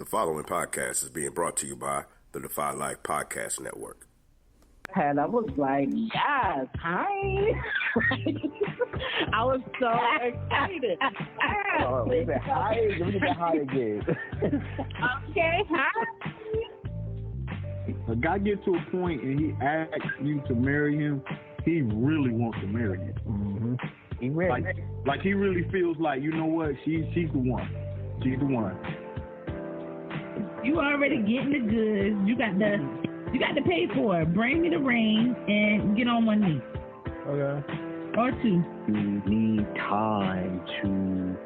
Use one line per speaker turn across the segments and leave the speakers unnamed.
following podcast is being brought to you by the Defy Life Podcast Network.
And I was like, yes, hi. I was so excited.
Oh, we said hi. Let me get hi again.
Okay, hi.
A guy get to a point and he asks you to marry him, he really wants to marry you.
Mm-hmm. He ready.
Like he really feels like, you know what, she's the one. She's the one.
You already getting the goods. You got to pay for it. Bring me the ring and get on one knee.
Okay.
Or two.
You need time to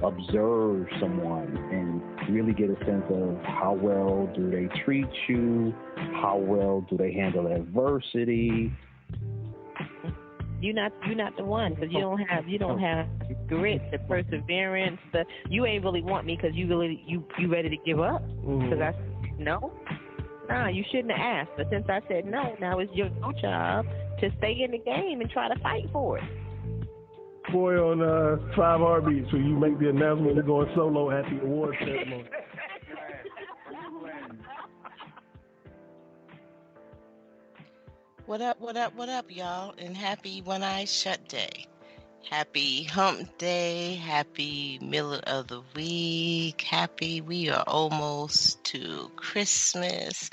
observe someone and really get a sense of how well do they treat you, how well do they handle adversity.
You're not the one because you don't have grit, the perseverance. You ain't really want me because you ready to give up. Because I said no, you shouldn't have asked. But since I said no, now it's your job to stay in the game and try to fight for it.
Boy, on 5 Heartbeats, when you make the announcement you're going solo at the award ceremony.
What up, y'all? And happy One Eye Shut Day. Happy Hump Day. Happy middle of the week. Happy we are almost to Christmas.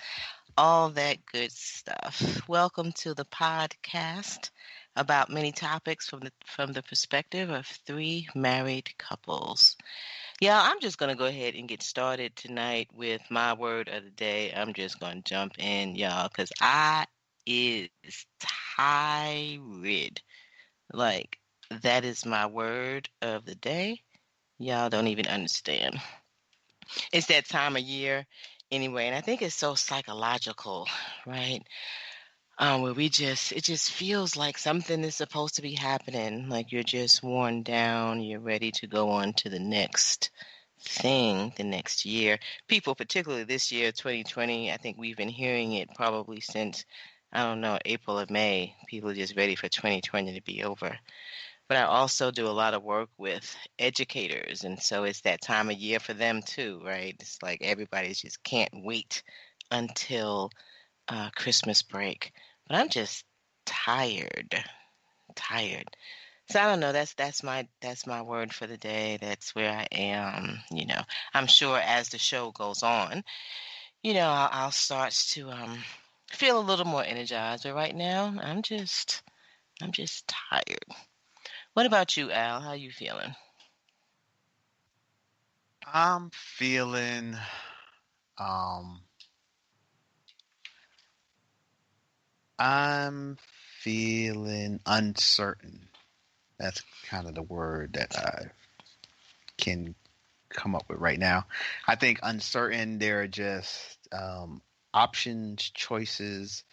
All that good stuff. Welcome to the podcast about many topics from the perspective of 3 married couples. Yeah, I'm just going to go ahead and get started tonight with my word of the day. I'm just going to jump in, y'all, because I is tired. Like, that is my word of the day. Y'all don't even understand. It's that time of year anyway, and I think it's so psychological, right? Where it just feels like something is supposed to be happening, like you're just worn down, you're ready to go on to the next thing, the next year. People, particularly this year, 2020, I think we've been hearing it probably since, I don't know, April or May. People are just ready for 2020 to be over. But I also do a lot of work with educators, and so it's that time of year for them too, right? It's like everybody just can't wait until Christmas break. But I'm just tired. So I don't know. That's my word for the day. That's where I am. You know, I'm sure as the show goes on, you know, I'll start to feel a little more energized. But right now, I'm just tired. What about you, Al? How you feeling?
I'm feeling uncertain. That's kind of the word that I can come up with right now. I think uncertain, there are just options, choices,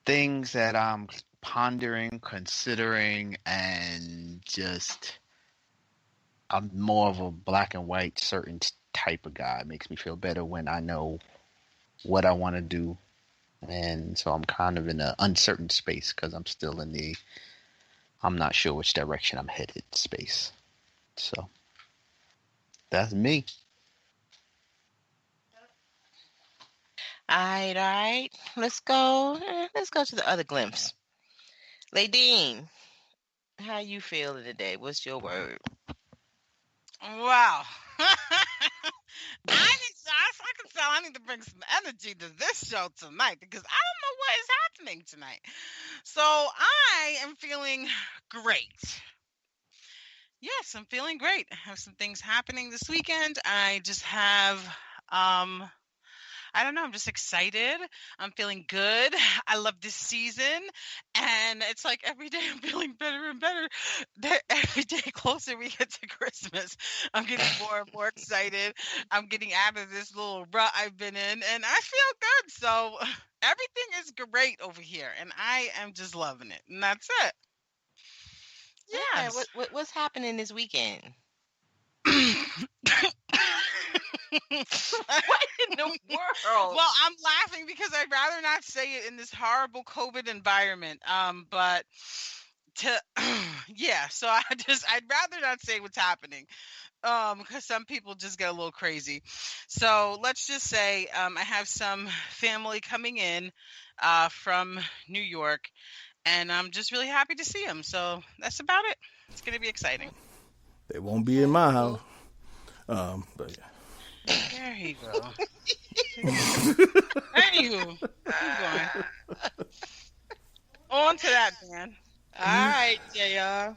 things that I'm pondering, considering, and just I'm more of a black and white certain type of guy. It makes me feel better when I know what I want to do. And so I'm kind of in an uncertain space because I'm still in the I'm not sure which direction I'm headed space. So that's me.
All right. Let's go to the other glimpse. Ladine, how you feeling today? What's your word?
Wow. I can tell I need to bring some energy to this show tonight because I don't know what is happening tonight. So I am feeling great. Yes, I'm feeling great. I have some things happening this weekend. I just have I don't know. I'm just excited. I'm feeling good. I love this season. And it's like every day I'm feeling better and better. Every day closer we get to Christmas, I'm getting more and more excited. I'm getting out of this little rut I've been in. And I feel good. So everything is great over here. And I am just loving it. And that's it. Yes.
Yeah, what's happening this weekend? What in the world?
Well, I'm laughing because I'd rather not say it in this horrible COVID environment. But yeah, so I'd rather not say what's happening. because some people just get a little crazy. So let's just say I have some family coming in from New York, and I'm just really happy to see them. So that's about it. It's going to be exciting.
They won't be in my house. But yeah.
There you go. Anywho, keep going. On to that, man.
All right, JR.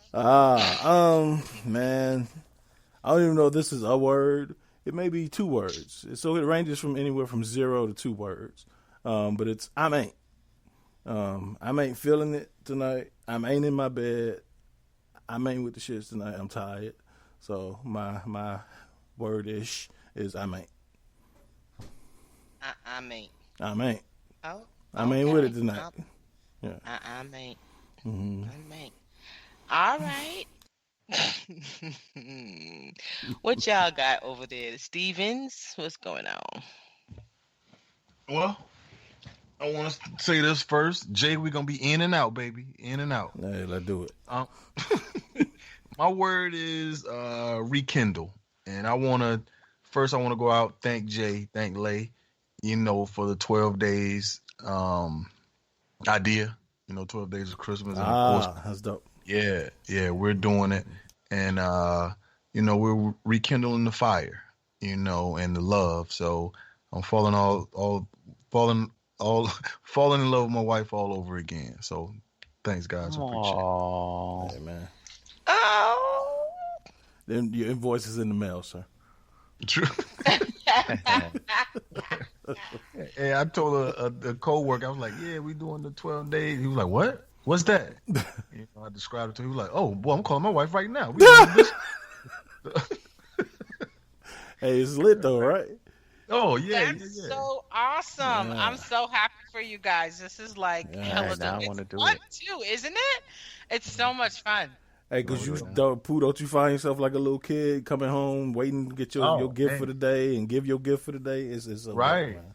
Man, I don't even know if this is a word. It may be 2 words. So it ranges from anywhere from 0 to 2 words. But it's I ain't. I ain't feeling it tonight. I ain't in my bed. I ain't with the shits tonight. I'm tired. So my word-ish is I ain't.
I ain't.
I ain't.
Oh.
I ain't with it tonight. Yeah.
I ain't.
Mm-hmm.
I ain't. All right. What y'all got over there? Stevens, what's going on?
Well, I want to say this first. Jay, we're going to be in and out, baby. In and out.
Hey, let's do
it. My word is rekindle. And I want to go out, thank Jay, thank Lay, for the 12 days idea. 12 days of Christmas. And of course,
that's dope.
Yeah, we're doing it. And, we're rekindling the fire, and the love. So I'm falling in love with my wife all over again. So thanks, guys. Appreciate it.
Yeah, man.
Oh.
Then your invoice is in the mail, sir.
True. Hey, I told a co-worker, I was like, yeah, we doing the 12 days. He was like, what? What's that? I described it to him. He was like, oh, boy, I'm calling my wife right now. We doing this.
Hey, it's lit though, right?
Oh, yeah.
That's so awesome.
Yeah.
I'm so happy for you guys. This is like hella
now I
dope.
wanna
It's
do
fun
it.
too, isn't it? It's so much fun.
Hey, cause don't you find yourself like a little kid coming home waiting to get your gift for the day and give your gift for the day? It's so
right.
dope, man.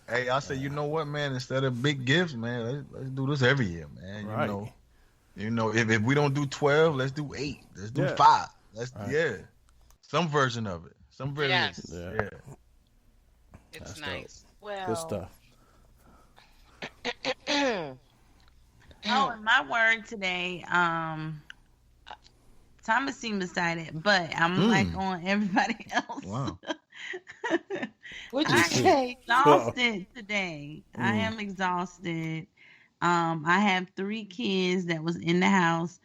Hey, I say, you know what, man? Instead of big gifts, man, let's do this every year, man.
Right.
If we don't do 12, let's do 8. Let's do 5. Some version of it. Some version.
Yes.
Yeah.
It's
That's
nice.
Dope. Good stuff.
Oh, and my word today, Thomas seemed excited, but I'm like on everybody else.
Wow.
What'd you say?
Exhausted today. I am exhausted. I have 3 kids that was in the house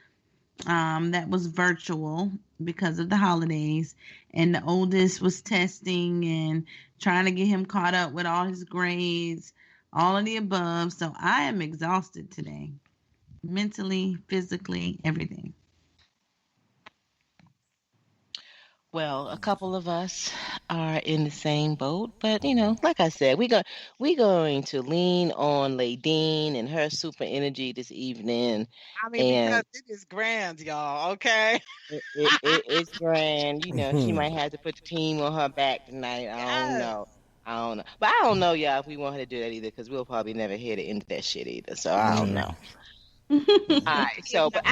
that was virtual because of the holidays, and the oldest was testing and trying to get him caught up with all his grades, all of the above. So I am exhausted today, mentally, physically, everything.
Well, a couple of us are in the same boat, but like I said, we're going to lean on Ladine and her super energy this evening.
I mean, because it is grand, y'all. Okay.
It's grand. She might have to put the team on her back tonight. I don't know. But I don't know, y'all, if we want her to do that either, because we'll probably never hear the end of that shit either. So I don't know. All right. So, but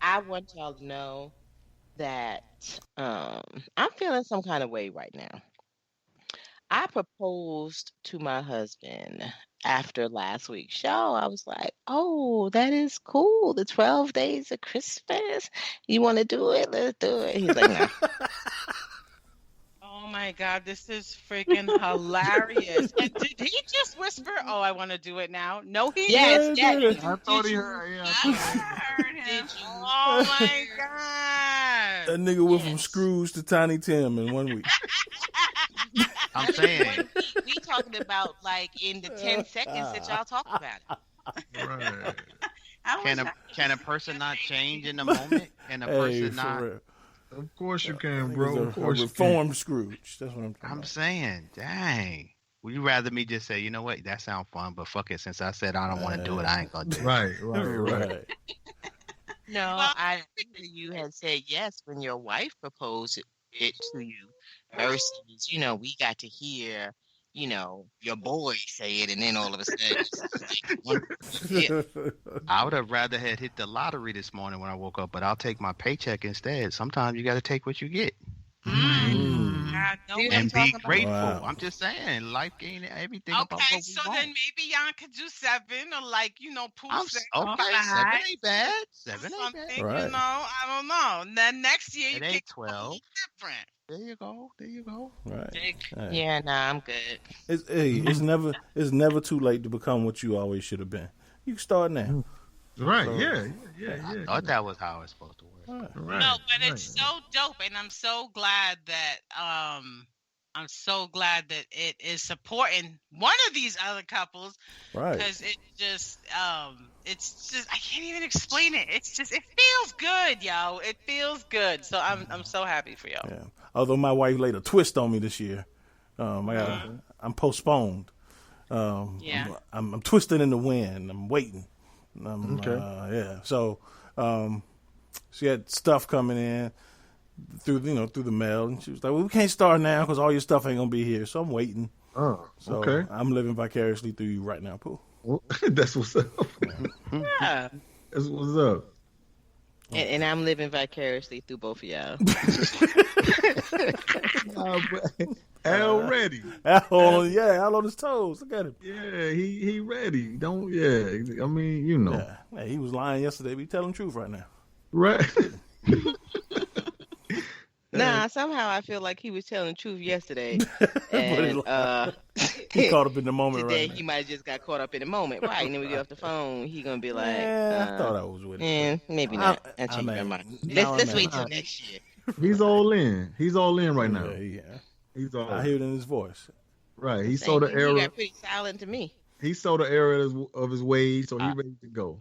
I want y'all to know that I'm feeling some kind of way right now. I proposed to my husband after last week's show. I was like, oh, that is cool. The 12 days of Christmas. You want to do it? Let's do it. He's like, no.
Oh my God, this is freaking hilarious. And did he just whisper, oh, I want to do it now? No, he
Yes.
I thought he heard. Yeah,
I heard him. Oh my God.
That nigga went from Scrooge to Tiny Tim in 1 week.
I'm saying.
We talking about like in the 10 seconds that y'all talk about it.
Right.
Can a person not change in the moment? Can a person not?
Real.
Of course you can, bro. Of course
a
you can.
reformed Scrooge. That's what I'm
saying, dang. Would you rather me just say, you know what, that sounds fun, but fuck it, since I said I don't want to do it, I ain't gonna do it.
Right.
No, I you had said yes when your wife proposed it to you versus, we got to hear, your boys say it, and then all of a sudden, it's like one hit.
I would have rather had hit the lottery this morning when I woke up, but I'll take my paycheck instead. Sometimes you got to take what you get.
No
And be grateful.
Wow.
I'm just saying, life ain't everything about what
Okay,
we
so
want.
then maybe y'all could do 7 or like, Pooh said,
Okay, 7 ain't bad. 7 ain't
something,
bad.
Right.
I don't know. And then next year you
It
kick
ain't 12.
different.
There you go. There you go.
Right.
Dig.
Hey.
Yeah, nah, I'm good.
It's never too late to become what you always should have been. You can start now.
Right.
So-
Yeah.
I thought that was how it's supposed to work.
Right.
No, but it's so dope, and I'm so glad that it is supporting one of these other couples,
Right.
because it's just I can't even explain it. It feels good, yo. It feels good. So I'm so happy for y'all.
Yeah. Although my wife laid a twist on me this year, I'm postponed.
Yeah.
I'm twisted in the wind. I'm waiting.
Okay.
Yeah. So, she had stuff coming in through the mail, and she was like, "Well, we can't start now because all your stuff ain't gonna be here." So I'm waiting.
Oh,
So
okay.
I'm living vicariously through you right now, Pooh.
Well, that's what's up.
Yeah.
That's what's up.
And I'm living vicariously through both of y'all.
Al ready.
Al on his toes. Look at him.
Yeah, he ready. Don't. Yeah, I mean,
Yeah. Hey, he was lying yesterday, but he telling the truth right now.
Right.
Nah, somehow I feel like he was telling the truth yesterday,
But
and
he caught up in the moment
today
right now.
he might have just got caught up in the moment, right? And then we get off the phone, he gonna be like,
I thought I was with him.
maybe not. I
I
changed my
mean,
mind.
now
Let's
I'm
wait
at-
till next year.
He's all in. He's all in right now.
Yeah.
He's all.
I hear it in his voice.
Right. He saw the
He
error.
got pretty silent to me.
He saw the error of his ways, so he's ready to go.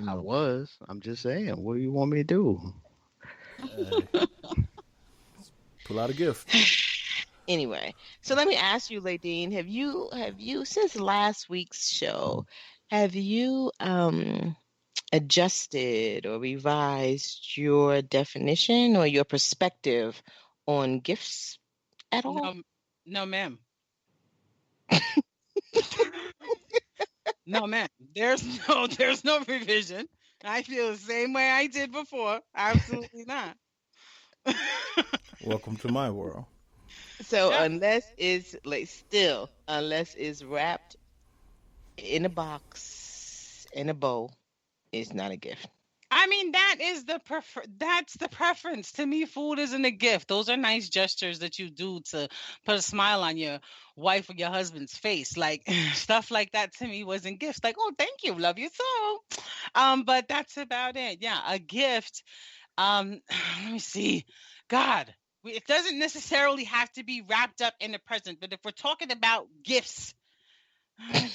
I was. I'm just saying. What do you want me to do?
Pull out a gift.
Anyway, so let me ask you, Ladine, have you since last week's show, have you adjusted or revised your definition or your perspective on gifts at all?
No, ma'am. No, ma'am. There's no revision. I feel the same way I did before. Absolutely not.
Welcome to my world.
So unless it's wrapped in a box in a bow, it's not a gift.
I mean, that's the preference. To me, food isn't a gift. Those are nice gestures that you do to put a smile on your wife or your husband's face. Like stuff like that to me wasn't gifts. Like, oh, thank you, love you so. But that's about it. Yeah, a gift. Let me see. God, it doesn't necessarily have to be wrapped up in the present. But if we're talking about gifts, I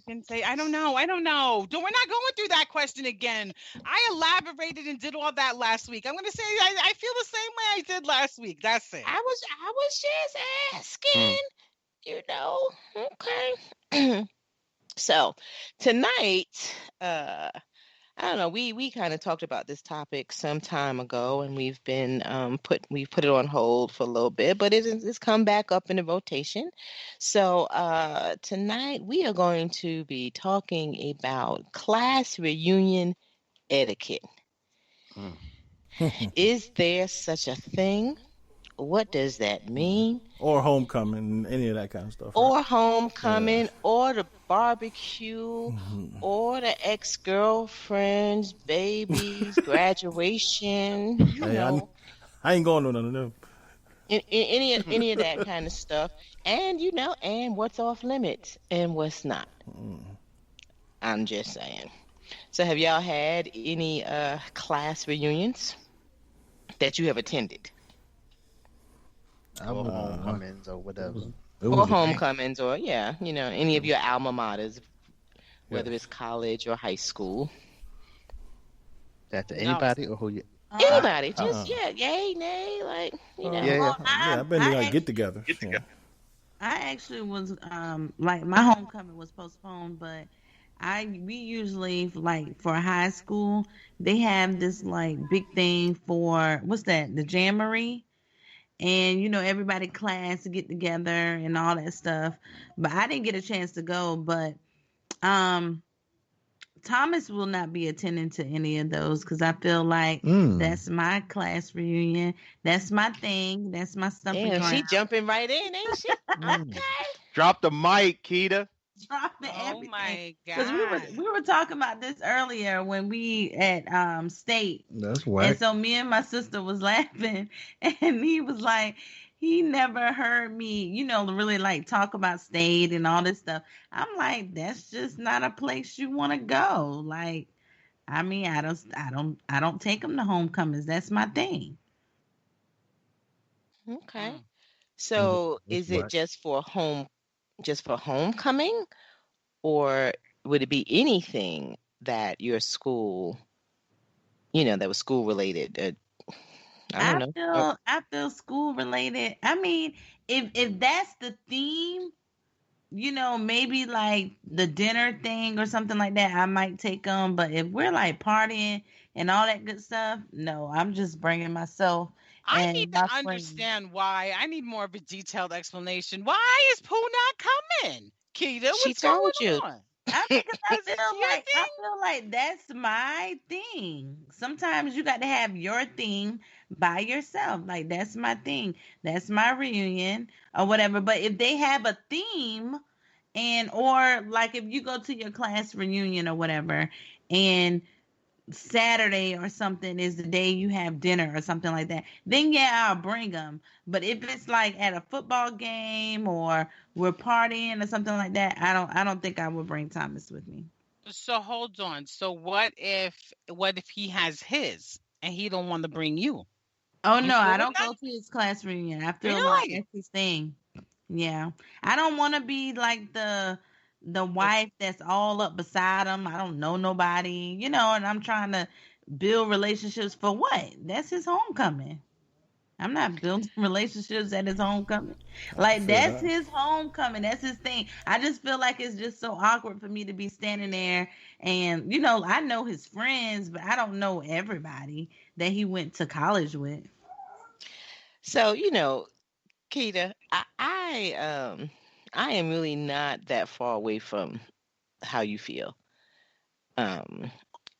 can say, I don't know. We're not going through that question again. I elaborated and did all that last week. I'm going to say I feel the same way I did last week. That's it.
I was just asking, Okay. So tonight, I don't know. We kind of talked about this topic some time ago, and we've been we've put it on hold for a little bit, but it's come back up in the rotation. So tonight we are going to be talking about class reunion etiquette. Is there such a thing? What does that mean?
Or homecoming, any of that kind of stuff.
Or homecoming, or the barbecue, or the ex-girlfriends, babies, graduation.
I ain't going to none of them.
Any of that kind of stuff, and and what's off limits and what's not. I'm just saying. So, have y'all had any class reunions that you have attended?
Or homecomings or whatever.
Or homecomings, or any of your alma maters, whether it's college or high school.
That to anybody or who you?
Anybody, just yay, nay, like
I've been to get together.
I actually was like my homecoming was postponed, but we usually like for high school they have this like big thing for the jamboree, and everybody class to get together and all that stuff. But I didn't get a chance to go. But um, Thomas will not be attending to any of those because I feel like that's my class reunion. That's my thing. That's my stumping
Damn, she
ground.
jumping right in, ain't she? Okay.
Drop the mic, Keita.
Dropping
Oh
everything.
my
Because
God.
we were talking about this earlier when we at state.
That's
And
whack.
so me and my sister was laughing, and he was like, he never heard me, really like talk about state and all this stuff. I'm like, that's just not a place you want to go. Like, I mean, I don't take them to homecomings. That's my thing.
Okay.
Mm.
So
That's
is it
whack.
just for homecoming, or would it be anything that your school, that was school related? I don't know.
I feel school related. I mean, if that's the theme, maybe like the dinner thing or something like that, I might take them. But if we're like partying and all that good stuff, no, I'm just bringing myself
I
and
need
my
to
friends.
understand why. I need more of a detailed explanation. Why is Pooh not coming? Keita,
She
what's going
told you.
on?
Because
Is this your
I
thing?
feel like that's my thing. Sometimes you got to have your thing by yourself. Like that's my thing. That's my reunion or whatever. But if they have a theme, and or like if you go to your class reunion or whatever, and Saturday or something is the day you have dinner or something like that, then yeah, I'll bring them. But if it's like at a football game or we're partying or something like that, I don't think I would bring Thomas with me.
So hold on. So what if he has his and he don't want to bring you?
Oh
You
no,
cool
I
with
don't
that?
go to his class reunion. I feel like
Really?
that's his thing. Yeah. I don't want to be like the
The-
wife that's all up beside him. I don't know nobody, and I'm trying to build relationships for what? That's his homecoming. I'm not building relationships at his homecoming.
I
Like
feel
that's
that.
his homecoming. That's his thing. I just feel like it's just so awkward for me to be standing there and I know his friends, but I don't know everybody that he went to college with.
So, Keita, I am really not that far away from how you feel. Um,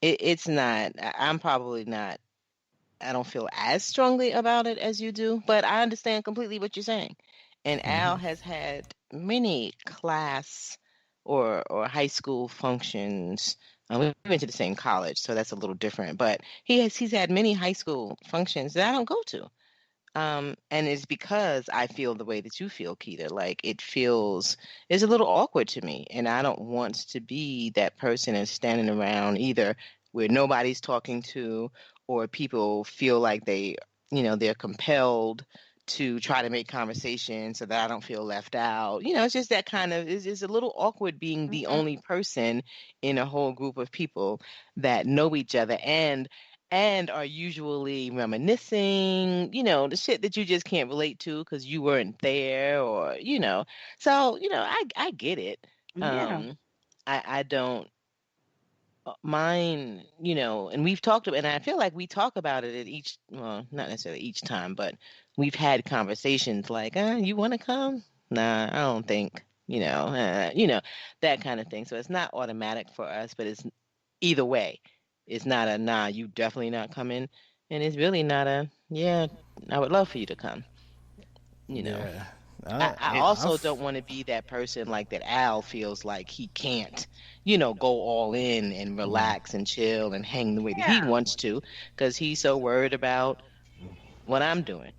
it's not. I'm probably not. I don't feel as strongly about it as you do, but I understand completely what you're saying. And Al
Hmm.
has had many class or high school functions. We went to the same college, so that's a little different. But he's had many high school functions that I don't go to. And it's because I feel the way that you feel, Keita. Like it's a little awkward to me. And I don't want to be that person that's standing around either where nobody's talking to or people feel like they're compelled to try to make conversation so that I don't feel left out. It's just that it's a little awkward being the
Mhm.
only person in a whole group of people that know each other and are usually reminiscing, the shit that you just can't relate to because you weren't there or. So, I get it.
Yeah.
Um, I don't mind, and we've talked about, and I feel like we talk about it at well, not necessarily each time, but we've had conversations like, you want to come? Nah, I don't think, that kind of thing. So it's not automatic for us, but it's either way. It's not a nah, you definitely not coming, and it's really not a yeah, I would love for you to come. You know,
Yeah.
I
It,
also don't want to be that person like that. Al feels like he can't, go all in and relax and chill and hang the way that he
Yeah.
wants to, because he's so worried about what I'm doing.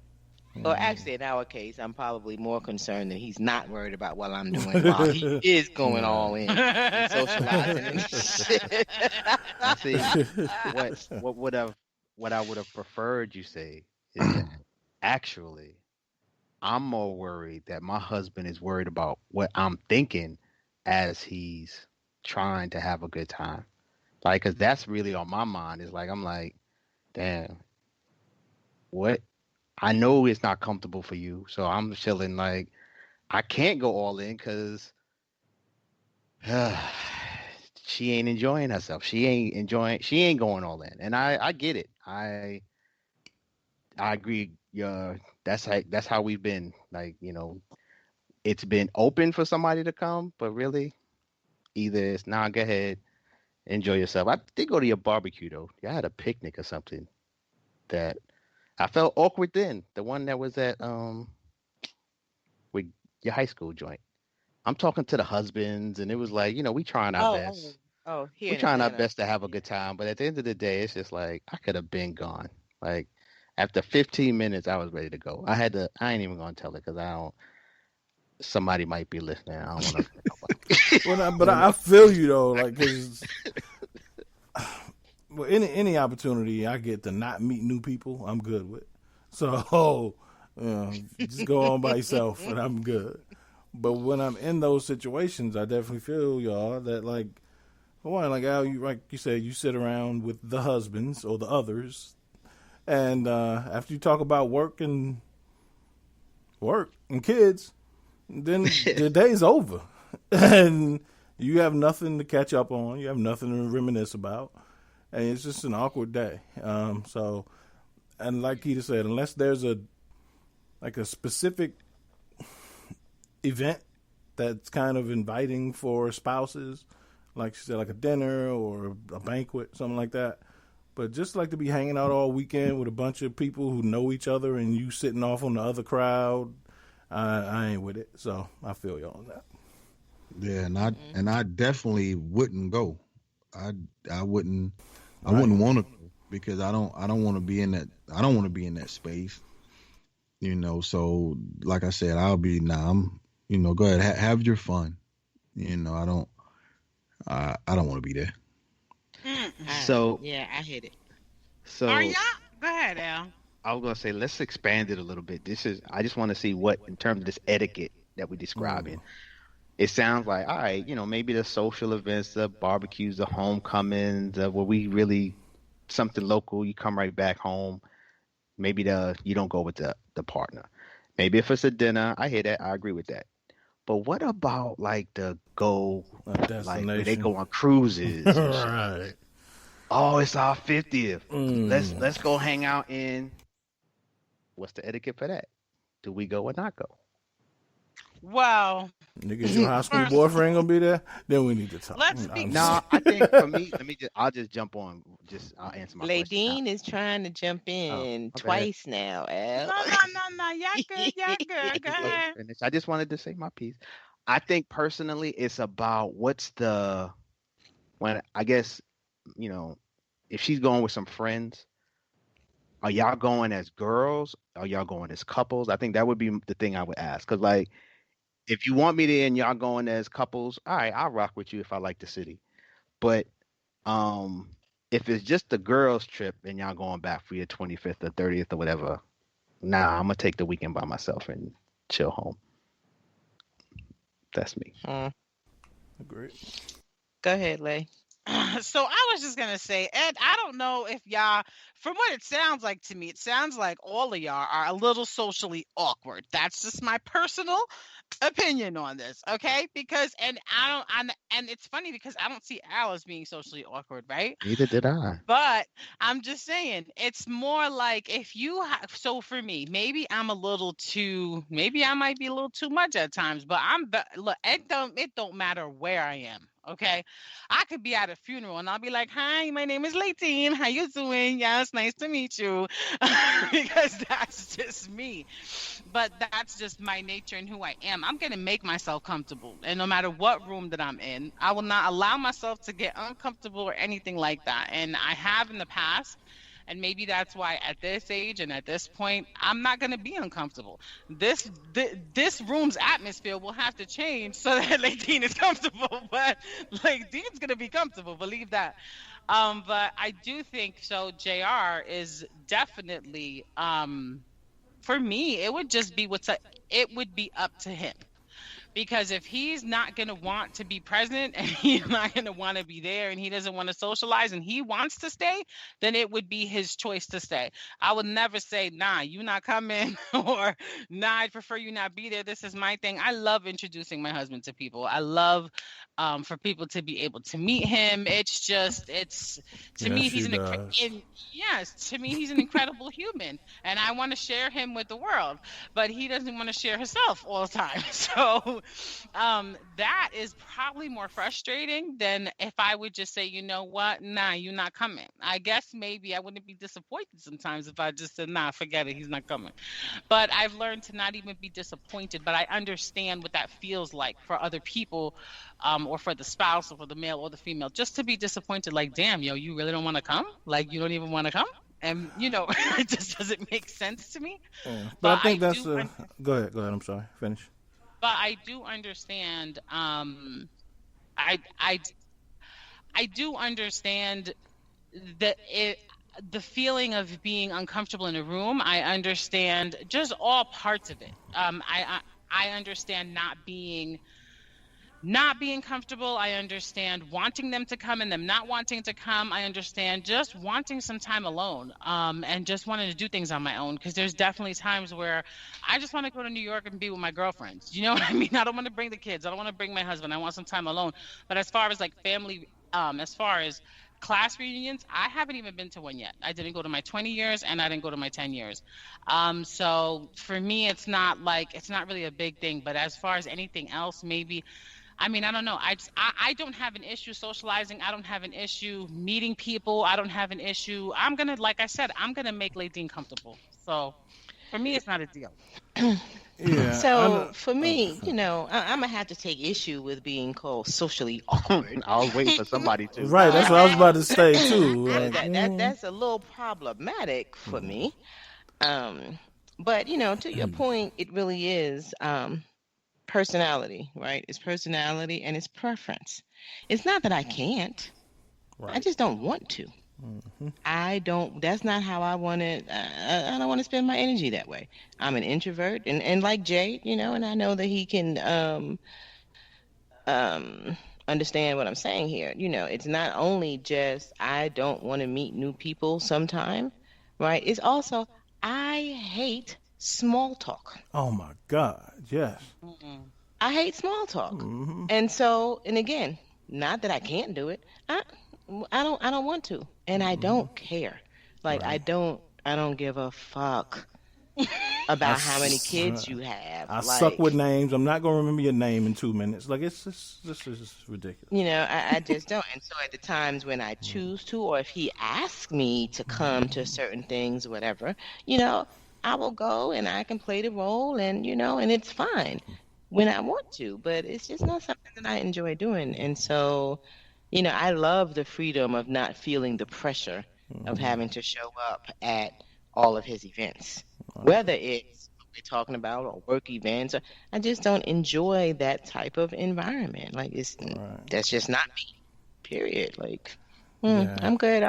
Or actually, in our case, I'm probably more concerned that he's not worried about what I'm doing while he is going
Yeah.
all in and socializing and shit.
and see what I would have preferred you say is that actually I'm more worried that my husband is worried about what I'm thinking as he's trying to have a good time. Like, cause that's really on my mind. Is like I'm like, damn, what? I know it's not comfortable for you, so I'm feeling like I can't go all in because she ain't enjoying herself. She ain't enjoying. She ain't going all in, and I get it. I agree. yeah, that's how we've been. Like, it's been open for somebody to come, but really, either it's nah, go ahead, enjoy yourself. I did go to your barbecue though. You had a picnic or something that I felt awkward then. The one that was at with your high school joint. I'm talking to the husbands, and it was like, we trying our
Oh, oh,
best.
oh, here
We're
in
trying our
Atlanta.
best to have a good time, but at the end of the day, it's just like I could have been gone. Like after 15 minutes, I was ready to go. I ain't even gonna tell it because I don't. Somebody might be listening. I don't want to hurt nobody.
But I feel you though, like because well, any opportunity I get to not meet new people, I'm good with. So just go on by yourself, and I'm good. But when I'm in those situations, I definitely feel y'all that like, for one, like Al, like you said, you sit around with the husbands or the others, and after you talk about work and kids, then the day's over, and you have nothing to catch up on. You have nothing to reminisce about, and it's just an awkward day. So, and like Keita said, unless there's a specific event that's kind of inviting for spouses, like she said, like a dinner or a banquet, something like that. But just like to be hanging out all weekend with a bunch of people who know each other and you sitting off on the other crowd, I ain't with it. So I feel y'all on that.
Yeah, and I definitely wouldn't go. I wouldn't want to go because I don't want to be in that. I don't want to be in that space. So like I said, I'll be I'm go ahead, have your fun. I don't want to be there.
So
yeah, I hit it.
So
Are y'all? Go ahead, Al.
I was gonna say let's expand it a little bit. I just want to see what in terms of this etiquette that we're describing. It sounds like all right, maybe the social events, the barbecues, the homecomings, where we really something local. You come right back home. Maybe you don't go with the partner. Maybe if it's a dinner, I hear that. I agree with that. But what about like the go, like where they go on cruises? And
Right.
Oh, it's our 50th. Let's go hang out in. What's the etiquette for that? Do we go or not go?
Well,
nigga, your high school boyfriend gonna be there? Then we need to talk.
Let's be.
No, I think for me, I'll just jump on. I'll answer my question.
Ladine is trying to jump in twice now, Al.
No. Y'all good. Go ahead.
I just wanted to say my piece. I think personally, it's about when I guess, if she's going with some friends, are y'all going as girls? Are y'all going as couples? I think that would be the thing I would ask. Because, like, if you want me to and y'all going as couples, all right, I'll rock with you if I like the city. But if it's just the girls' trip and y'all going back for your 25th or 30th or whatever, I'm going to take the weekend by myself and chill home. That's me.
Agreed.
Go ahead, Lay.
So I was just gonna say, Ed, I don't know if y'all, from what it sounds like to me, it sounds like all of y'all are a little socially awkward. That's just my personal opinion on this, okay? Because and it's funny because I don't see Al as being socially awkward, right?
Neither did I.
But I'm just saying, it's more like if you so for me, maybe I might be a little too much at times, but look, it don't matter where I am. Okay, I could be at a funeral and I'll be like, "Hi, my name is Ladine. How you doing? Yes, nice to meet you," because that's just me. But that's just my nature and who I am. I'm gonna make myself comfortable, and no matter what room that I'm in, I will not allow myself to get uncomfortable or anything like that. And I have in the past. And maybe that's why at this age and at this point, I'm not going to be uncomfortable. This room's atmosphere will have to change so that Ladine is comfortable. But Ladine's going to be comfortable, believe that. But I do think so. JR is definitely, for me, it would just be it would be up to him. Because if he's not going to want to be present and he's not going to want to be there and he doesn't want to socialize and he wants to stay, then it would be his choice to stay. I would never say, nah, you not coming or nah, I'd prefer you not be there. This is my thing. I love introducing my husband to people. I love for people to be able to meet him. It's just, to me, he's to me, he's an incredible human and I want to share him with the world, but he doesn't want to share himself all the time. So that is probably more frustrating than if I would just say, you know what, nah, you're not coming. I guess maybe I wouldn't be disappointed sometimes if I just said, nah, forget it, he's not coming. But I've learned to not even be disappointed, but I understand what that feels like for other people, or for the spouse or for the male or the female, just to be disappointed, like, damn, yo, you really don't want to come? Like, you don't even want to come? And, it just doesn't make sense to me.
Yeah. But I think that's go ahead, I'm sorry, finish.
But I do understand, I do understand that the feeling of being uncomfortable in a room. I understand just all parts of it. I understand not being comfortable. I understand wanting them to come and them not wanting to come. I understand just wanting some time alone, and just wanting to do things on my own, because there's definitely times where I just want to go to New York and be with my girlfriends. You know what I mean? I don't want to bring the kids. I don't want to bring my husband. I want some time alone. But as far as like family, as far as class reunions, I haven't even been to one yet. I didn't go to my 20 years and I didn't go to my 10 years. So for me, it's not really a big thing. But as far as anything else, maybe, I mean, I don't know. I don't have an issue socializing. I don't have an issue meeting people. I don't have an issue. Like I said, I'm going to make Ladine comfortable. So for me, it's not a deal.
Yeah. So for me, I'm going to have to take issue with being called socially awkward.
I was waiting for somebody to.
Right. That's what I was about to say, too.
That's a little problematic for me. But, to your point, it really is personality, right? It's personality and it's preference. It's not that I can't. Right. I just don't want to. Mm-hmm. That's not how I want to, I don't want to spend my energy that way. I'm an introvert and like Jay, and I know that he can understand what I'm saying here. It's not only just I don't want to meet new people sometime, right? It's also I hate small talk.
Oh my God, yes.
Mm-mm. I hate small talk. Mm-hmm. And again, not that I can't do it. I don't want to. And I don't care. Like, right. I don't give a fuck about how many kids you have.
I suck with names. I'm not going to remember your name in 2 minutes. Like, this is ridiculous.
I just don't. And so at the times when I choose to, or if he asks me to come to certain things, whatever, I will go and I can play the role and, and it's fine when I want to. But it's just not something that I enjoy doing. And so, I love the freedom of not feeling the pressure of having to show up at all of his events, whether it's what we're talking about or work events. I just don't enjoy that type of environment. Like, that's just not me, period. Like, I'm good.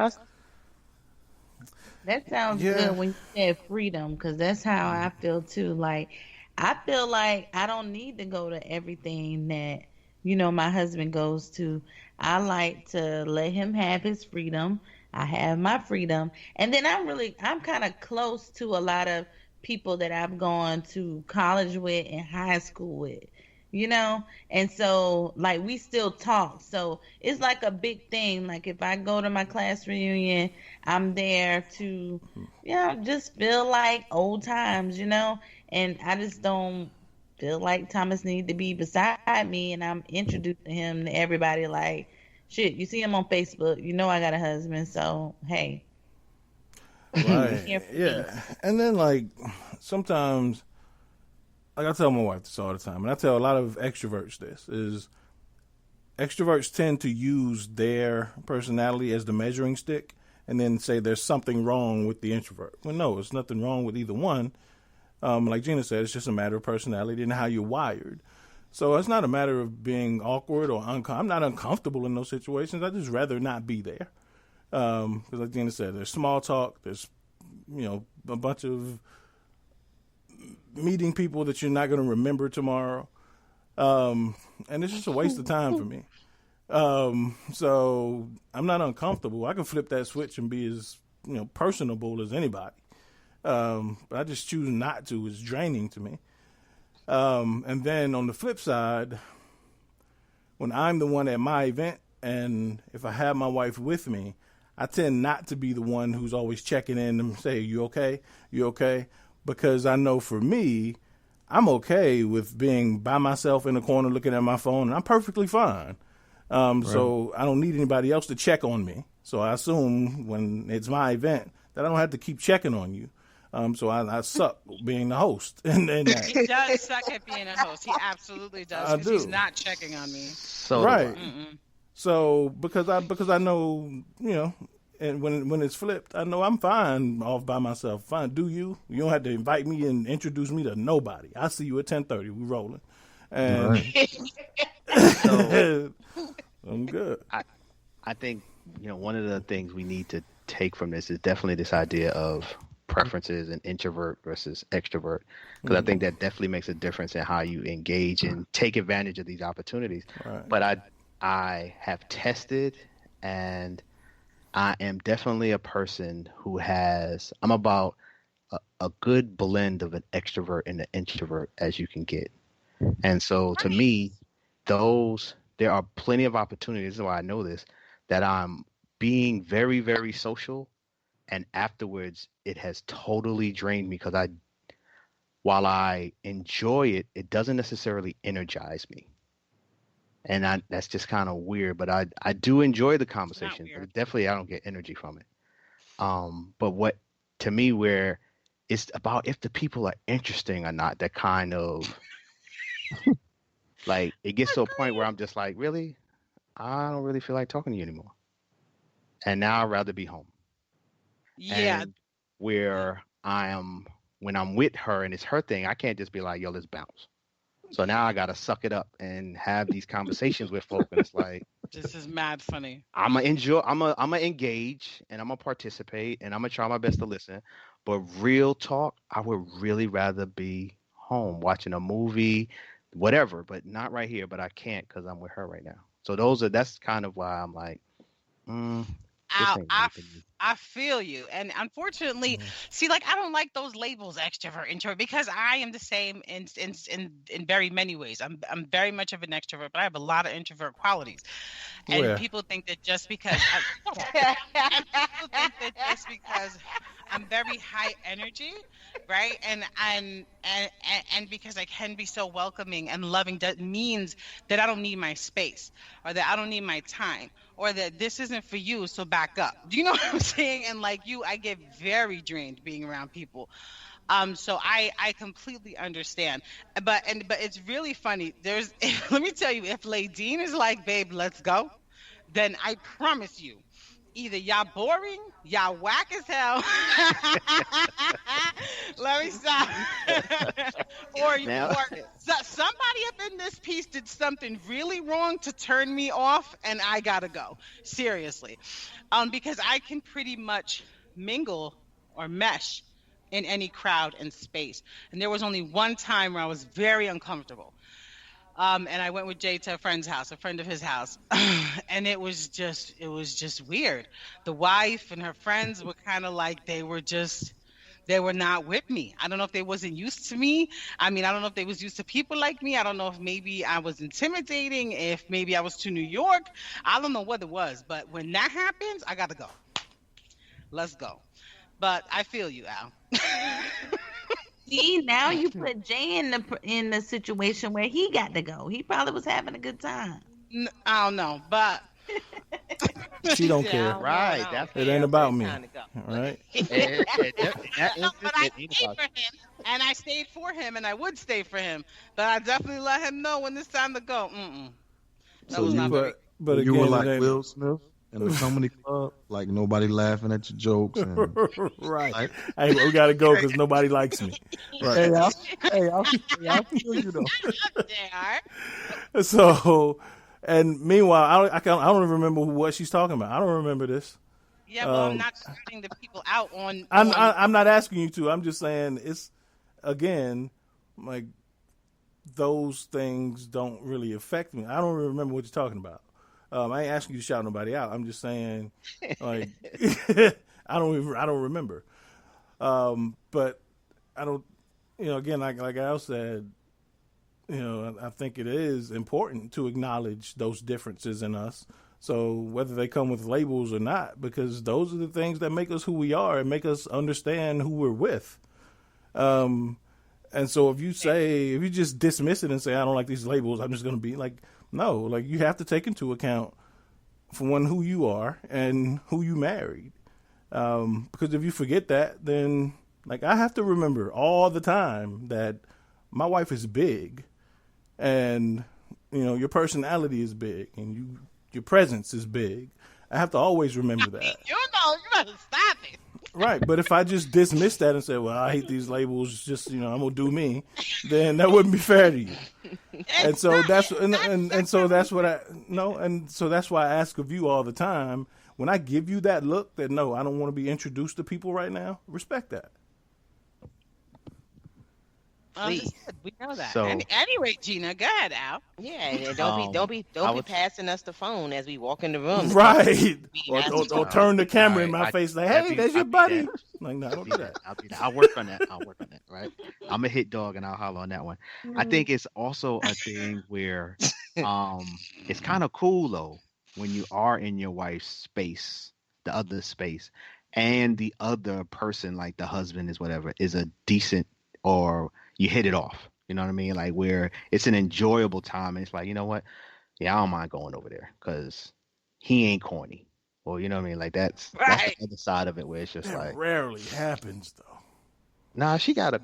That sounds good when you said freedom, because that's how I feel too. Like, I feel like I don't need to go to everything that, my husband goes to. I like to let him have his freedom. I have my freedom. And then I'm kind of close to a lot of people that I've gone to college with and high school with, And so, like, we still talk. So it's like a big thing. Like, if I go to my class reunion, I'm there to, just feel like old times, And I just don't feel like Thomas needs to be beside me, and I'm introducing him to everybody like, shit, you see him on Facebook, I got a husband, so hey.
Right. Yeah. And then, like, sometimes, like, I tell my wife this all the time, and I tell a lot of extroverts this, is extroverts tend to use their personality as the measuring stick and then say there's something wrong with the introvert. Well, no, there's nothing wrong with either one. Like Gina said, it's just a matter of personality and how you're wired. So it's not a matter of being awkward or uncomfortable. I'm not uncomfortable in those situations. I'd just rather not be there. Because like Gina said, there's small talk. There's, a bunch of meeting people that you're not going to remember tomorrow. And it's just a waste of time for me. So I'm not uncomfortable. I can flip that switch and be as personable as anybody. But I just choose not to. It's draining to me. And then on the flip side, when I'm the one at my event, and if I have my wife with me, I tend not to be the one who's always checking in and say, "You okay? You okay?" Because I know for me, I'm okay with being by myself in the corner looking at my phone, and I'm perfectly fine. So I don't need anybody else to check on me. So I assume when it's my event that I don't have to keep checking on you. So I suck being the host. And
he does suck at being a host. He absolutely does. Because he's not checking on me.
So
right. So because I know, and when it's flipped, I know I'm fine off by myself. Fine, do you? You don't have to invite me and introduce me to nobody. I see you at 10:30. We rolling, and so I'm good.
I think one of the things we need to take from this is definitely this idea of preferences and introvert versus extrovert, because I think that definitely makes a difference in how you engage and take advantage of these opportunities.
Right.
But I have tested, and I am definitely a person who I'm about a good blend of an extrovert and an introvert as you can get. And so to me, there are plenty of opportunities, this is why I know this, that I'm being very, very social, and afterwards it has totally drained me, because while I enjoy it, it doesn't necessarily energize me. And that's just kind of weird, but I do enjoy the conversation, but definitely I don't get energy from it. But what, to me, where it's about if the people are interesting or not, that kind of like, it gets to a point where I'm just like, really? I don't really feel like talking to you anymore. And now I'd rather be home.
Yeah.
And where when I'm with her and it's her thing, I can't just be like, yo, let's bounce. So now I gotta suck it up and have these conversations with folk, and it's like,
this is mad funny.
I'm gonna engage, and I'm gonna participate, and I'm gonna try my best to listen. But real talk, I would really rather be home watching a movie, whatever, but not right here. But I can't because I'm with her right now. So that's kind of why I'm like,
I feel you. And unfortunately, see, like, I don't like those labels, extrovert, introvert, because I am the same in very many ways. I'm very much of an extrovert, but I have a lot of introvert qualities. And people think that just because I'm very high energy, right? And because I can be so welcoming and loving, that means that I don't need my space, or that I don't need my time, or that this isn't for you, so back up. Do you know what I'm saying? And like you, I get very drained being around people. So I completely understand. But it's really funny. Let me tell you, if Ladine is like, babe, let's go, then I promise you, either y'all boring, y'all whack as hell. Let me stop. or somebody up in this piece did something really wrong to turn me off, and I gotta go. Seriously. Because I can pretty much mingle or mesh in any crowd and space. And there was only one time where I was very uncomfortable. And I went with Jay to a friend of his house. And it was just weird. The wife and her friends were kind of like, they were not with me. I don't know if they wasn't used to me. I mean, I don't know if they was used to people like me. I don't know if maybe I was intimidating, if maybe I was too New York. I don't know what it was. But when that happens, I got to go. Let's go. But I feel you, Al.
See, now you put Jay in the situation where he got to go. He probably was having a good time.
I don't know, but
she don't care.
Right,
it ain't about me. Right.
But I stayed for him, and I stayed for him, and I would stay for him. But I definitely let him know when it's time to go.
But
you
again,
were like Will Smith in the comedy club, like nobody laughing at your jokes. And,
right.
Like,
hey, we gotta go because nobody likes me. Right.
I feel you though.
So, and meanwhile, I don't even remember what she's talking about. I don't remember this.
Yeah, well, I'm not putting the people out on.
I'm not asking you to. I'm just saying it's, again, like, those things don't really affect me. I don't really remember what you're talking about. I ain't asking you to shout nobody out. I'm just saying, like, I don't remember. But I don't, again, like Al said, I think it is important to acknowledge those differences in us. So whether they come with labels or not, because those are the things that make us who we are and make us understand who we're with. And so if you just dismiss it and say, I don't like these labels, I'm just going to be like, no, like you have to take into account, for one, who you are and who you married. Because if you forget that, then like I have to remember all the time that my wife is big and, your personality is big and your presence is big. I have to always remember that.
You better stop it.
Right, but if I just dismiss that and say, well, I hate these labels, just, I'm going to do me, then that wouldn't be fair to you. And so that's why I ask of you all the time, when I give you that look that, no, I don't want to be introduced to people right now, respect that.
We know that.
So,
anyway, Gina, go ahead, Al.
Yeah, and don't be passing us the phone as we walk in the room.
Right. Or turn the camera in my face like, hey, there's your buddy. Like, no, don't do that.
I'll work on that. Right? I'm a hit dog and I'll holler on that one. I think it's also a thing where it's kind of cool though when you are in your wife's space, the other space, and the other person, like the husband is whatever, is a decent, or you hit it off. You know what I mean? Like where it's an enjoyable time and it's like, you know what? Yeah, I don't mind going over there because he ain't corny. Or you know what I mean? Like that's the other side of it where it's just
that
like
rarely happens though.
Nah, she got a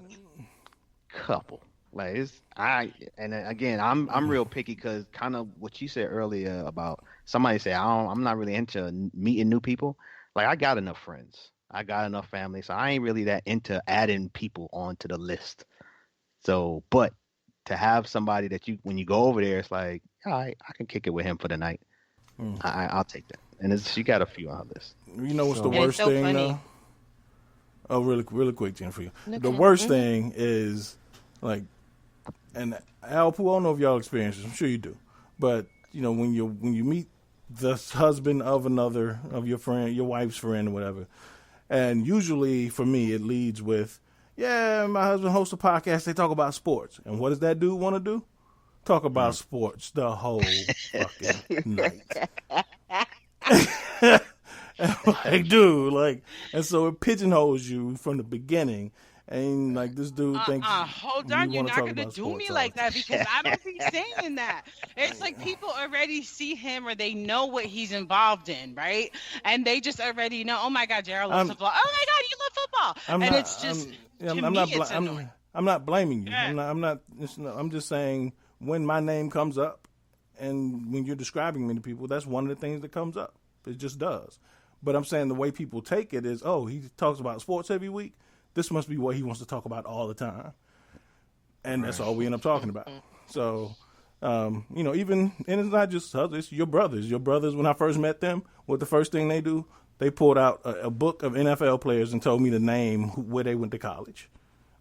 couple. Like I'm real picky because kind of what you said earlier about somebody say I'm not really into meeting new people. Like I got enough friends. I got enough family, so I ain't really that into adding people onto the list. So, but to have somebody that when you go over there, it's like, all right, I can kick it with him for the night. I'll take that. And she got a few on her list.
You know what's the worst thing, though? Oh, really quick, Gina, for you. Okay. The worst thing is, like, and Al Pooh, I don't know if y'all experience this. I'm sure you do. But, when you meet the husband of another, of your friend, your wife's friend or whatever, and usually, for me, it leads with, yeah, my husband hosts a podcast. They talk about sports. And what does that dude want to do? Talk about sports the whole fucking night. Like, dude, and so it pigeonholes you from the beginning. And, like, this dude thinks...
hold on, you're not going to do me like that because I don't be saying that. It's like people already see him or they know what he's involved in, right? And they just already know, oh, my God, Jared loves football. Oh, my God, you love football. It's just,
I'm not blaming you.
Yeah.
I'm just saying when my name comes up and when you're describing me to people, that's one of the things that comes up. It just does. But I'm saying the way people take it is, oh, he talks about sports every week. This must be what he wants to talk about all the time. And that's all we end up talking about. So, even, and it's not just us, it's your brothers. Your brothers, when I first met them, what the first thing they do, they pulled out a book of NFL players and told me to name where they went to college.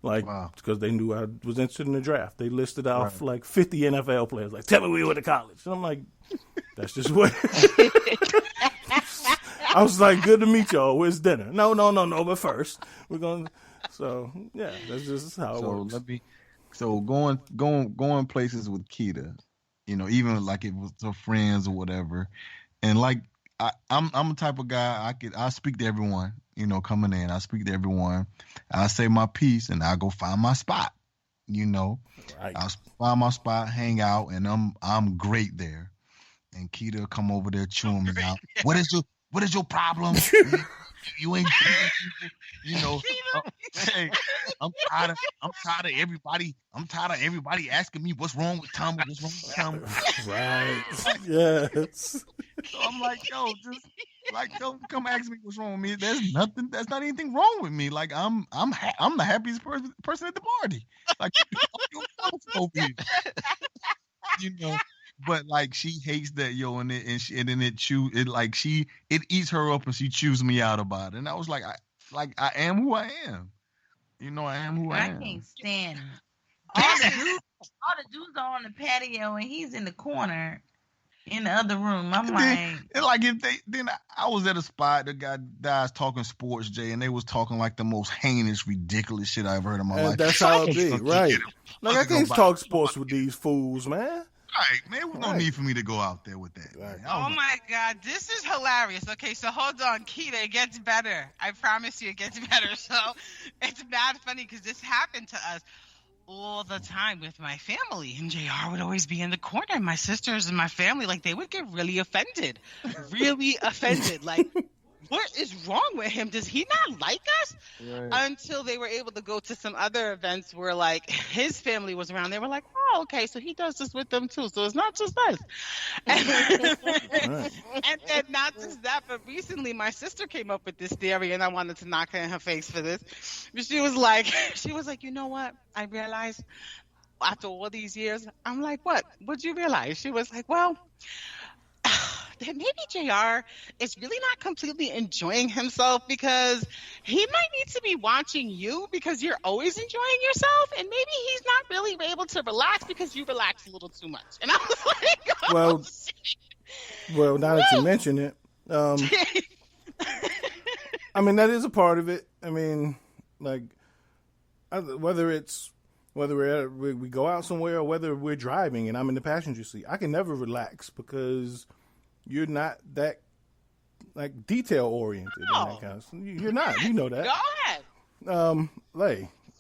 Like, because they knew I was interested in the draft. They listed off like 50 NFL players. Like, tell me where you went to college. And I'm like, that's just what... I was like, good to meet y'all. Where's dinner? No. But first, we're going to... So, yeah, that's just how it works.
Going places with Kita, even like it was her friends or whatever. And like, I'm the type of guy, I speak to everyone, coming in. I speak to everyone. I say my piece and I go find my spot, Right. I'll find my spot, hang out, and I'm great there. And Kita will come over there chewing me out. What is your problem? You ain't, hey, I'm tired of everybody. I'm tired of everybody asking me what's wrong with Tom.
Right. Yes.
So I'm like, don't come ask me what's wrong with me. There's nothing. There's not anything wrong with me. Like I'm the happiest person at the party. Like over here. But like she hates that, and then it eats her up and she chews me out about it. And I was like, I am who I am. I am who I am.
I can't stand all the dudes are on the patio and he's in the corner in the other room. I'm
And
like,
if they then I was at a spot, the guys talking sports, Jay, and they was talking like the most heinous, ridiculous shit I ever heard in my
And
life.
that's
So I
how it
was
be,
fucking
right?
get it.
Like, I
Fucking
can't
go
talk
buy-
sports with these fools, man.
Right, man. There was no
Right.
need for me to go out there with that.
Right.
Man. I was
Oh my God, this is hilarious. Okay, so hold on, Kita, it gets better. I promise you, it gets better. So it's mad funny because this happened to us all the time with my family, and JR would always be in the corner, and my sisters and my family, like, they would get really offended, like, what is wrong with him? Does he not like us?
Right.
Until they were able to go to some other events where, like, his family was around. They were like, oh, okay, so he does this with them too, so it's not just us.
Right.
And then not just that, but recently my sister came up with this theory, and I wanted to knock her in her face for this. But she was like, you know what? I realized after all these years, I'm like, what? What'd you realize? She was like, well, that maybe JR is really not completely enjoying himself because he might need to be watching you because you're always enjoying yourself, and maybe he's not really able to relax because you relax a little too much. And I was like, oh,
well, now that you mention it, I mean, that is a part of it. I mean, like, whether we go out somewhere or whether we're driving and I'm in the passenger seat, I can never relax because you're not that, like, detail oriented.
No.
In that kind of, you're not. You know that.
Go ahead.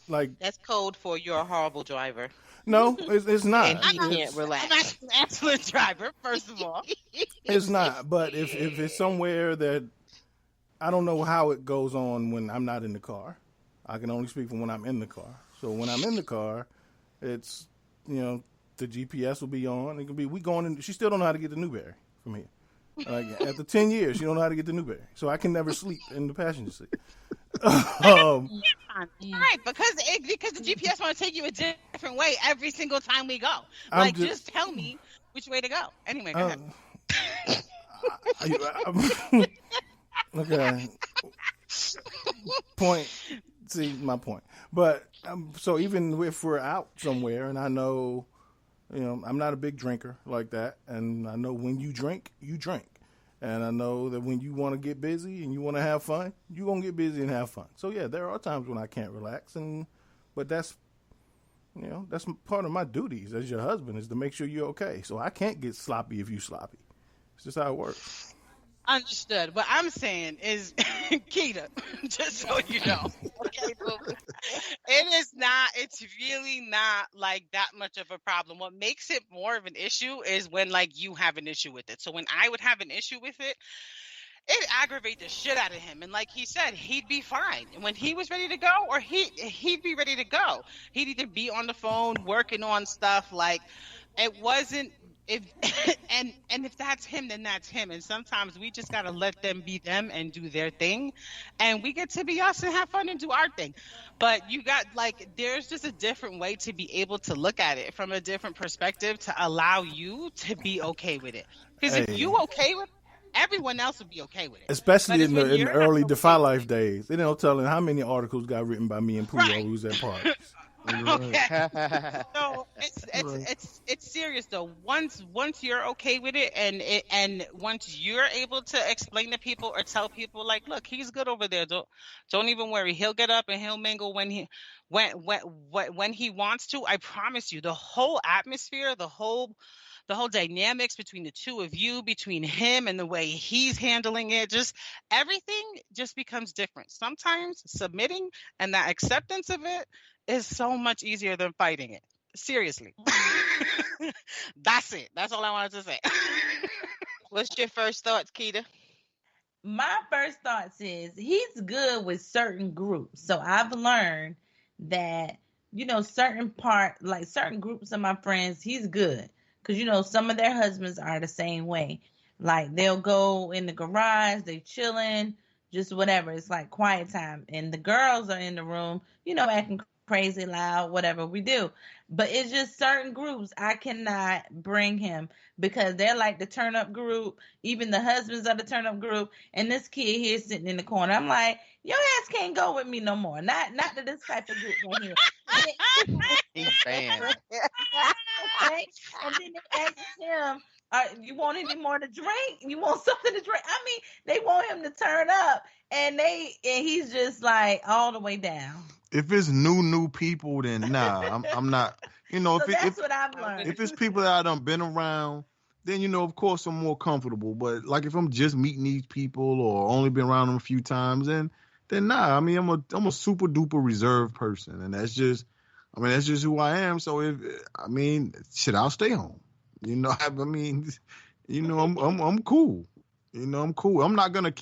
Like
That's code for you're a horrible driver.
no, it's not.
And he can't relax.
I'm not an excellent driver, first of all.
It's not. But if it's somewhere that I don't know how it goes on when I'm not in the car, I can only speak from when I'm in the car. So when I'm in the car, it's, the GPS will be on. It can be, we going in. She still don't know how to get to Newberry from here. Like, after 10 years, she don't know how to get to Newberry. So I can never sleep in the passenger seat.
Right, because the GPS want to take you a different way every single time we go. Like, just tell me which way to go. Anyway, go ahead.
Okay. My point. But so even if we're out somewhere and I know, I'm not a big drinker like that, and I know when you drink, and I know that when you want to get busy and you want to have fun, you're gonna get busy and have fun. So yeah, there are times when I can't relax, but that's part of my duties as your husband is to make sure you're okay. So I can't get sloppy if you sloppy. It's just how it works.
Understood. What I'm saying is, Kita, just so you know, okay, boo, it's really not like that much of a problem. What makes it more of an issue is when, like, you have an issue with it. So when I would have an issue with it, it aggravates the shit out of him. And like he said, he'd be fine. And when he was ready to go, or he'd be ready to go. He'd either be on the phone working on stuff. Like, it wasn't, and if that's him, then that's him. And sometimes we just got to let them be them and do their thing. And we get to be us and have fun and do our thing. But you got, like, there's just a different way to be able to look at it from a different perspective to allow you to be okay with it. Because if you okay with it, everyone else would be okay with it.
Especially in the early Defy Life days. They don't tell how many articles got written by me and Pooh who's at parties.
Okay. So it's serious though. Once you're okay with it, and once you're able to explain to people or tell people, like, look, he's good over there. Don't even worry. He'll get up and he'll mingle when he wants to. I promise you, the whole atmosphere, the whole dynamics between the two of you, between him and the way he's handling it, just everything just becomes different. Sometimes submitting and that acceptance of it is so much easier than fighting it. Seriously. That's it. That's all I wanted to say.
What's your first thoughts, Kita?
My first thoughts is he's good with certain groups. So I've learned that, certain groups of my friends, he's good. Because, some of their husbands are the same way. Like, they'll go in the garage, they chilling, just whatever. It's like quiet time. And the girls are in the room, acting crazy loud, whatever we do. But it's just certain groups I cannot bring him because they're like the turn up group. Even the husbands are the turn up group. And this kid here sitting in the corner. I'm like, your ass can't go with me no more. Not to this type of group right here.
fan.
Okay. And then they asked him, you want any more to drink? You want something to drink? I mean, they want him to turn up, and he's just like all the way down.
If it's new people, then nah, I'm not. You know,
So
if
that's what I've learned.
if it's people that I done been around, then you know, of course, I'm more comfortable. But like if I'm just meeting these people or only been around them a few times, then nah. I mean, I'm a super duper reserved person, and that's just who I am. So shit, I'll stay home. You know, I mean, you know, I'm cool. You know, I'm cool. I'm not gonna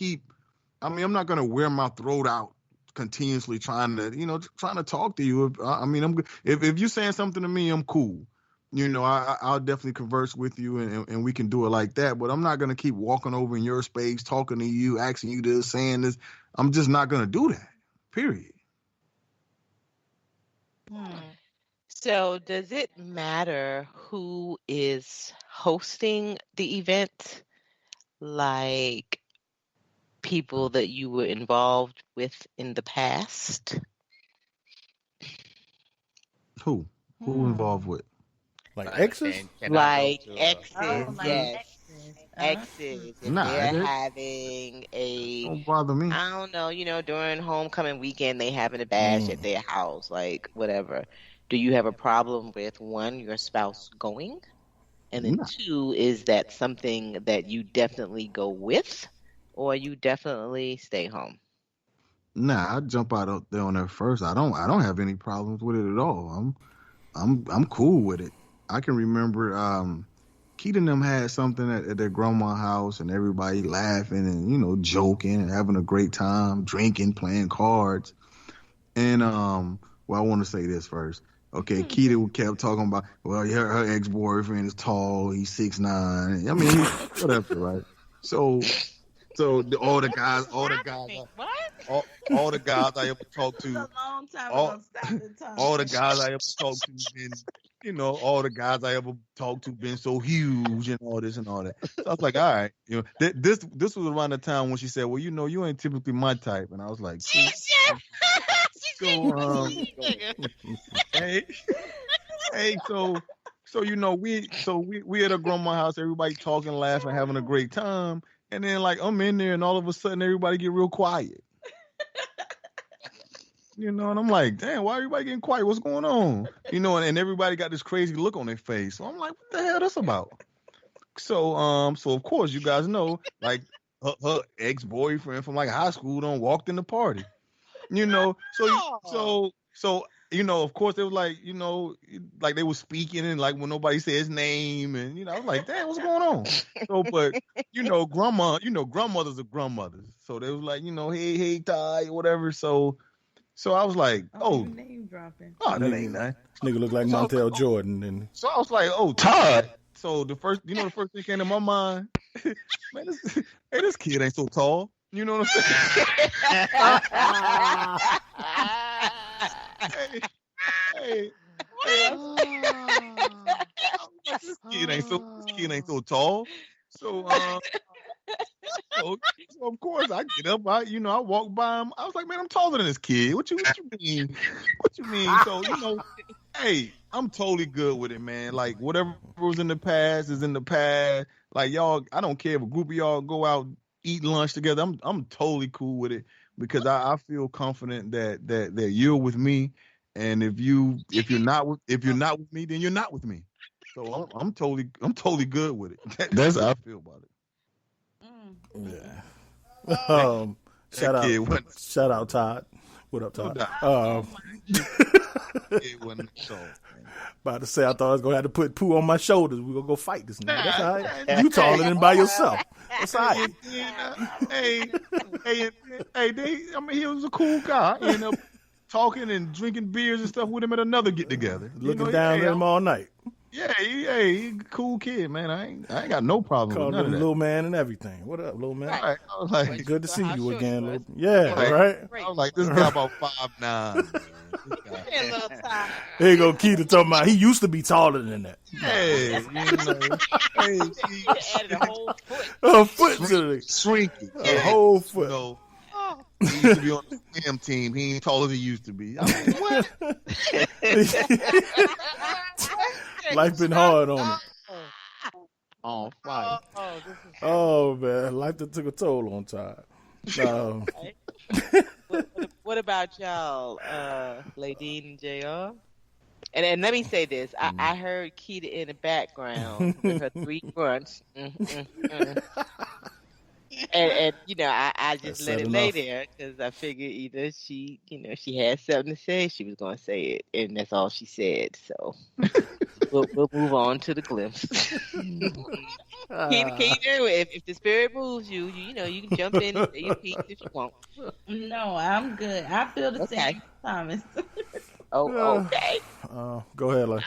wear my throat out continuously trying to talk to you. If you're saying something to me, I'm cool. You know, I'll definitely converse with you and we can do it like that. But I'm not gonna keep walking over in your space, talking to you, asking you this, saying this. I'm just not gonna do that. Period.
So, does it matter who is hosting the event? Like people that you were involved with in the past?
Who involved with?
Like exes?
Like exes,
like
yes.
exes.
If they're having
don't bother me.
I don't know, during homecoming weekend, they having a bash at their house, like whatever. Do you have a problem with one, your spouse going? And then two, is that something that you definitely go with, or you definitely stay home?
Nah, I jump out there on that first. I don't have any problems with it at all. I'm cool with it. I can remember Chiquita and them had something at their grandma's house, and everybody laughing and joking and having a great time, drinking, playing cards. And I want to say this first. Okay, Chiquita kept talking about, well, her ex-boyfriend is tall, he's 6'9". I mean, whatever, right? So all the guys I ever talked to, all the guys I ever talked to been, all the guys I ever talked to been so huge and all this and all that. So I was like, all right, this was around the time when she said, well, you ain't typically my type, and I was like, we at a grandma's house, everybody talking, laughing, having a great time. And then I'm in there and all of a sudden everybody get real quiet. And I'm like, damn, why everybody getting quiet? What's going on? And everybody got this crazy look on their face. So I'm like, what the hell this about? So of course you guys know, her ex-boyfriend from high school done walked in the party. So of course they was they were speaking and when nobody said his name and I was like, damn, what's going on? So but grandmothers are grandmothers. So they was like, hey Ty, whatever. So I was like,
name dropping.
Oh, that ain't that.
Nigga look like Montel Jordan. And
so I was like, oh, Todd. So the first thing came to my mind, man, this kid ain't so tall. You know what I'm saying? hey. This kid ain't so tall. So of course I get up, I walk by him. I was like, man, I'm taller than this kid. What you mean? What you mean? So, hey, I'm totally good with it, man. Whatever was in the past is in the past. Y'all, I don't care if a group of y'all go out, eat lunch together. I'm totally cool with it because I feel confident that you're with me. And if you're not with me, then you're not with me. So I'm totally good with it. That's how I feel about it.
Yeah. Shout out Todd. What up, Todd? About to say, I thought I was gonna have to put poo on my shoulders. We're gonna go fight this nigga. That's all right. You taller than by yourself. That's all right.
He was a cool guy. I ended up talking and drinking beers and stuff with him at another get together.
Looking down at him all night.
Yeah, he a cool kid, man. I ain't got no problem with none of that.
Little man and everything. What up, little man?
Right. I was like,
good to see you again. Yeah, right.
I was like, this guy about 5'9".
There you go, Keita talking about he used to be taller than that.
Hey,
added a whole foot.
A foot to it.
Shrinking.
A whole foot.
He used to be on the swim team. He ain't tall as he used to be. I mean, what?
Life been hard on him.
On fire.
Oh, this is
Oh man, life that took a toll on Todd.
right. What about y'all, Ladine and JR? And let me say this. I heard Keita in the background with her 3 grunts. And I just
That's
let
said
it lay
enough.
there because I figured either she had something to say, she was going to say it, and that's all she said. So we'll move on to the glimpse. Keita, if the spirit moves you, you can jump in and say your piece if you want.
No, I'm good. I feel the
Okay.
same, Thomas.
Oh, okay.
Go ahead, like.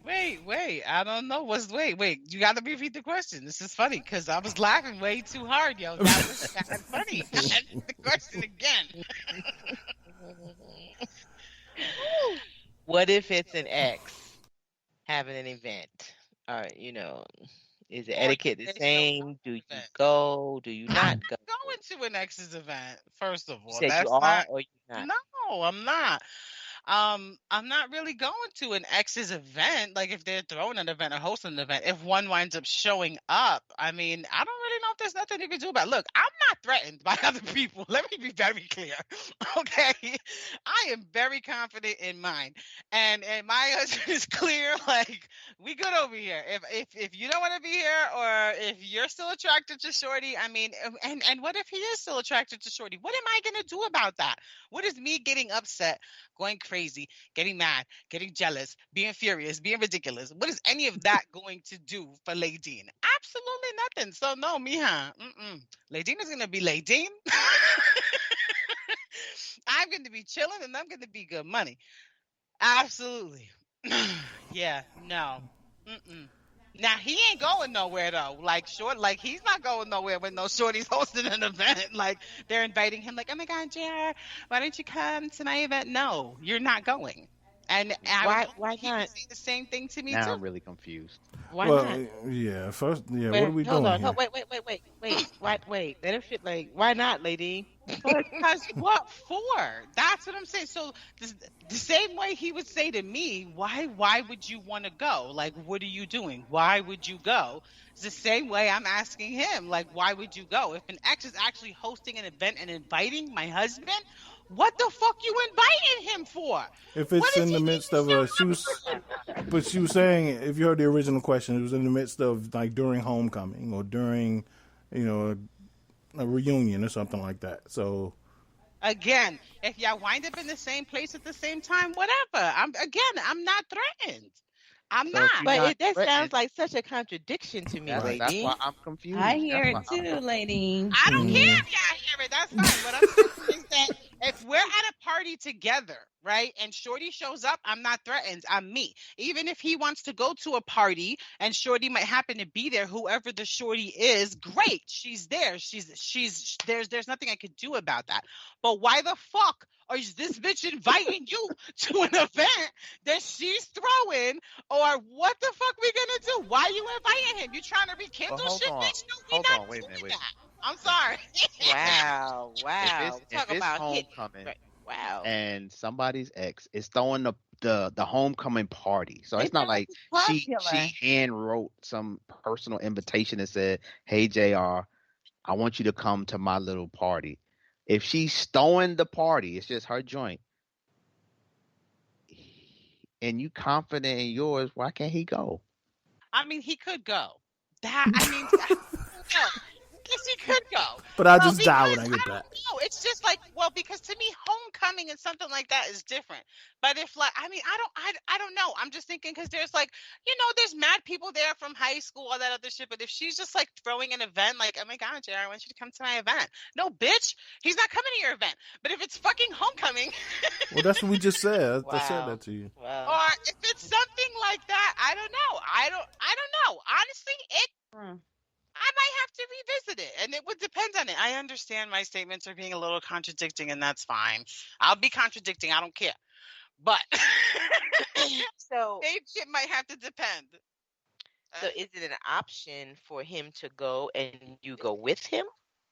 Wait. I don't know. Wait. You got to repeat the question. This is funny because I was laughing way too hard, yo. That was kind of funny. Ask the question again.
What if it's an ex having an event? Or, is the etiquette the same? Do you go? Do you not go?
Going to an ex's event, first of
You
all.
said
That's
you are
not.
or you're not?
No, I'm not. I'm not really going to an ex's event. Like if they're throwing an event or hosting an event, if one winds up showing up, I mean, I don't really know if there's nothing you can do about it. Look, I'm not threatened by other people. Let me be very clear. Okay. I am very confident in mine. And my husband is clear, like, we good over here. If you don't want to be here or if you're still attracted to Shorty, I mean, and what if he is still attracted to Shorty? What am I gonna do about that? What is me getting upset, going crazy, getting mad, getting jealous, being furious, being ridiculous? What is any of that going to do for Ladine? Absolutely nothing. So no, mija. Ladine is gonna be Ladine. I'm gonna be chilling and I'm gonna be good money. Absolutely. Yeah, no. Now he ain't going nowhere though. Like he's not going nowhere with no shorties hosting an event. Like they're inviting him. Like, oh my God, JR, why don't you come to my event? No, you're not going. And I would hope
Why
he would
not?
say the same thing to me
Now
too.
I'm really confused.
Why not?
Yeah. First, yeah.
Wait,
What are we
hold
doing
on.
here?
Wait. Let him fit. Like, why not, lady?
Because what for? That's what I'm saying. So the same way he would say to me, why would you want to go? Like, what are you doing? Why would you go? It's the same way I'm asking him, like, why would you go? If an ex is actually hosting an event and inviting my husband, what the fuck you inviting him for?
If
What
it's
does
in the
he need
midst
to
of
show
a,
up for?
but she was saying, if you heard the original question, it was in the midst of like during homecoming or during, a reunion or something like that. So
Again, if y'all wind up in the same place at the same time, whatever. I'm not threatened. I'm
So if
not.
you're not
That
threatened,
sounds like such a contradiction to me,
Right.
that's
lady.
why I'm confused.
I hear
That's
it
why I'm
too, lady.
I don't care if y'all hear it. That's fine. What I'm saying is that if we're at a party together, right, and Shorty shows up, I'm not threatened. I'm me. Even if he wants to go to a party and Shorty might happen to be there, whoever the Shorty is, great. She's there. She's there's nothing I could do about that. But why the fuck is this bitch inviting you to an event that she's throwing? Or what the fuck we gonna do? Why you inviting him? You trying to rekindle
Well, hold
shit,
on.
bitch? No, we
Hold
not
on. Wait a
doing
minute. Wait.
that. I'm sorry.
Wow.
If
Talk
it's
about
homecoming
Right. Wow.
and somebody's ex is throwing the homecoming party, so
They
it's not like
it's
she
popular.
hand wrote some personal invitation and said, "Hey Jr., I want you to come to my little party." If she's throwing the party, it's just her joint, and you confident in yours, why can't he go?
I mean, he could go. No. Yes, he could go.
but I
Well,
just die when
because
I
I
get
don't
back.
know. It's just like, well, because to me, homecoming and something like that is different. But if like, I don't know. I'm just thinking because there's like, there's mad people there from high school, all that other shit. But if she's just like throwing an event, like, oh my God, Jared, I want you to come to my event. No, bitch, he's not coming to your event. But if it's fucking homecoming,
Well, that's what we just said. I said
Wow.
that to you.
Wow.
or if it's something like that, I don't know. I don't know. Honestly, I might have to revisit it, and it would depend on it. I understand my statements are being a little contradicting, and that's fine. I'll be contradicting. I don't care. But
So
it might have to depend.
is it an option for him to go and you go with him?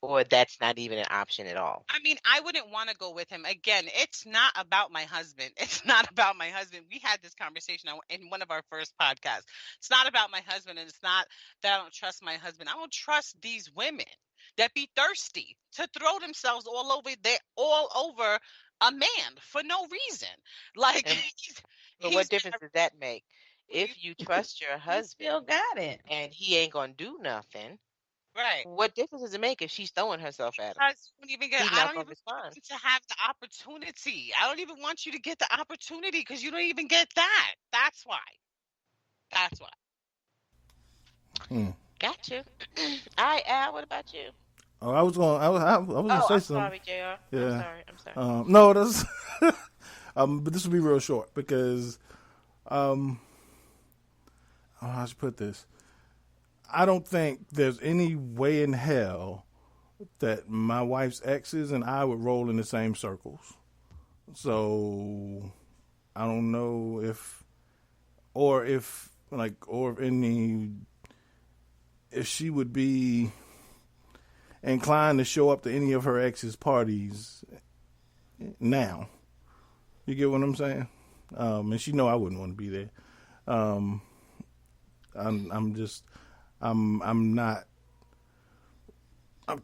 or that's not even an option at all?
I mean, I wouldn't want to go with him. Again, it's not about my husband. It's not about my husband. We had this conversation in one of our first podcasts. It's not about my husband, and it's not that I don't trust my husband. I don't trust these women that be thirsty to throw themselves all over a man for no reason. Like,
but what difference does that make? If you trust your
You
husband
still got it.
and he ain't gonna do nothing,
right.
what difference does it make if she's throwing herself at him?
Because you don't even
He's
I
not
don't
gonna
even
respond.
want to have the opportunity. I don't even want you to get the opportunity because you don't even get that. That's why. That's why.
Gotcha. All right, Al, what about you?
Oh, I was gonna say
I'm
something.
sorry, JR.
Yeah.
I'm sorry.
No, that's but this will be real short because how should I put this? I don't think there's any way in hell that my wife's exes and I would roll in the same circles. So I don't know if she would be inclined to show up to any of her ex's parties now. You get what I'm saying? And she know I wouldn't want to be there. I'm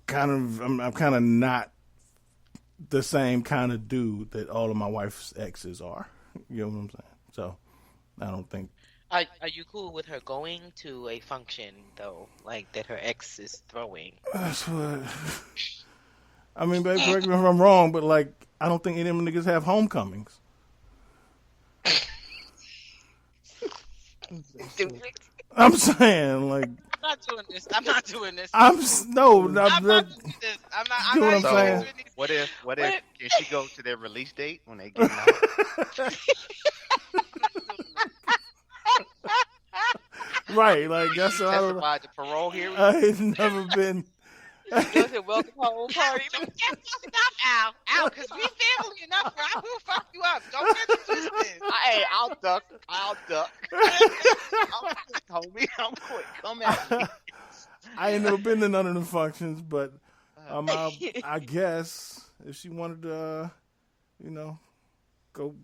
kind of not the same kind of dude that all of my wife's exes are. You know what I'm saying? So I don't think.
Are you cool with her going to a function though, like that her ex is throwing?
That's what. I mean, babe, correct me if I'm wrong, but like, I don't think any of them niggas have homecomings. I'm saying, like,
I'm not doing this. I'm not doing this.
I'm not doing
this. I'm not.
You know what I'm saying?
What if can she go to their release date when they get out?
Right, like that's what I don't.
Testified to parole hearing.
I ain't never been.
Welcome home party.
Stop, Al, because we family enough. Where I will fuck you up. Don't get it twisted.
Hey, I'll duck. I'm quick, homie. I'm quick. Come at me.
I ain't never been to none of the functions, but I guess if she wanted to, go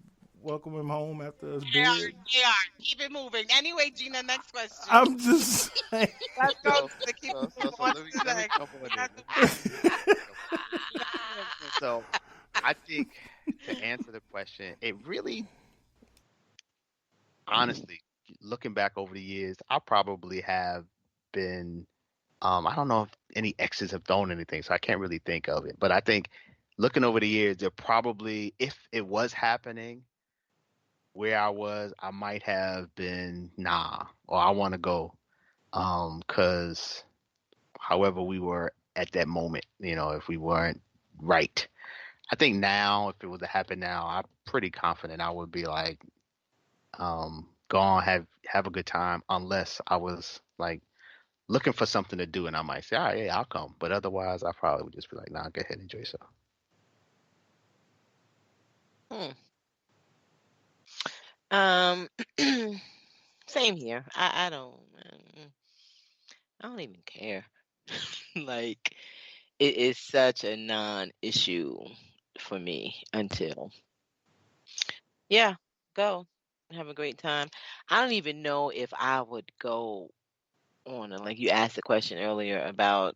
welcome him home after his bid.
Yeah, keep it moving. Anyway, Gina, next question.
I'm just saying.
Let's go.
So I think to answer the question, it really, honestly, looking back over the years, I probably have been, I don't know if any exes have thrown anything, so I can't really think of it. But I think looking over the years, there probably, if it was happening where I was, I might have been, nah, or I want to go. Because however we were at that moment, if we weren't right. I think now, if it was to happen now, I'm pretty confident I would be like, go on, have a good time, unless I was like looking for something to do, and I might say, all right, yeah, I'll come. But otherwise, I probably would just be like, nah, go ahead, enjoy yourself.
Same here. I don't even care. Like, it is such a non-issue for me until, yeah, go have a great time. I don't even know if I would go on, like you asked the question earlier about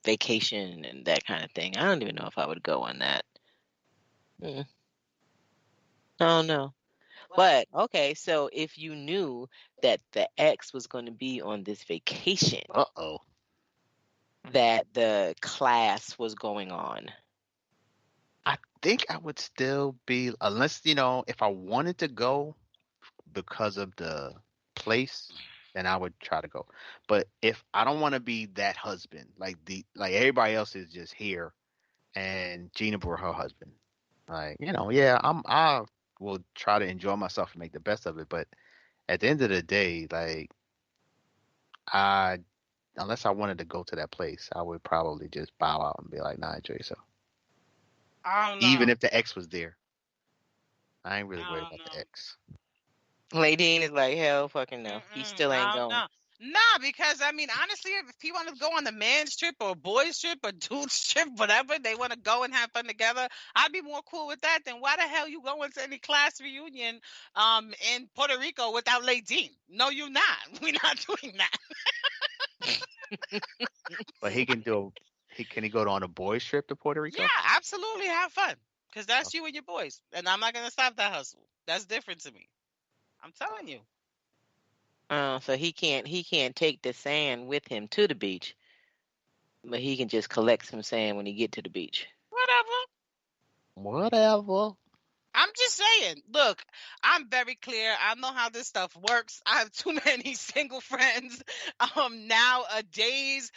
vacation and that kind of thing. I don't even know if I would go on that. I don't know. But okay, so if you knew that the ex was going to be on this vacation, that the class was going on,
I think I would still be, unless, if I wanted to go because of the place, then I would try to go. But if I don't want to be that husband, like everybody else is just here, and Gina brought her husband, like, yeah, I will try to enjoy myself and make the best of it. But at the end of the day, like, unless I wanted to go to that place, I would probably just bow out and be like, nah, enjoy yourself.
I don't know.
Even if the ex was there, I ain't really worried about the ex.
Ladine is like, hell fucking no. He still ain't going.
Nah, because I mean, honestly, if people want to go on the man's trip or boys trip or dude's trip, whatever, they want to go and have fun together, I'd be more cool with that than why the hell you going to any class reunion in Puerto Rico without Ladine? No, you're not. We're not doing that.
But he can do. Can he go on a boys trip to Puerto Rico?
Yeah, absolutely, have fun, because that's you and your boys, and I'm not gonna stop that hustle. That's different to me. I'm telling you.
So he can't take the sand with him to the beach, but he can just collect some sand when he get to the beach. Whatever.
I'm just saying, look, I'm very clear. I know how this stuff works. I have too many single friends nowadays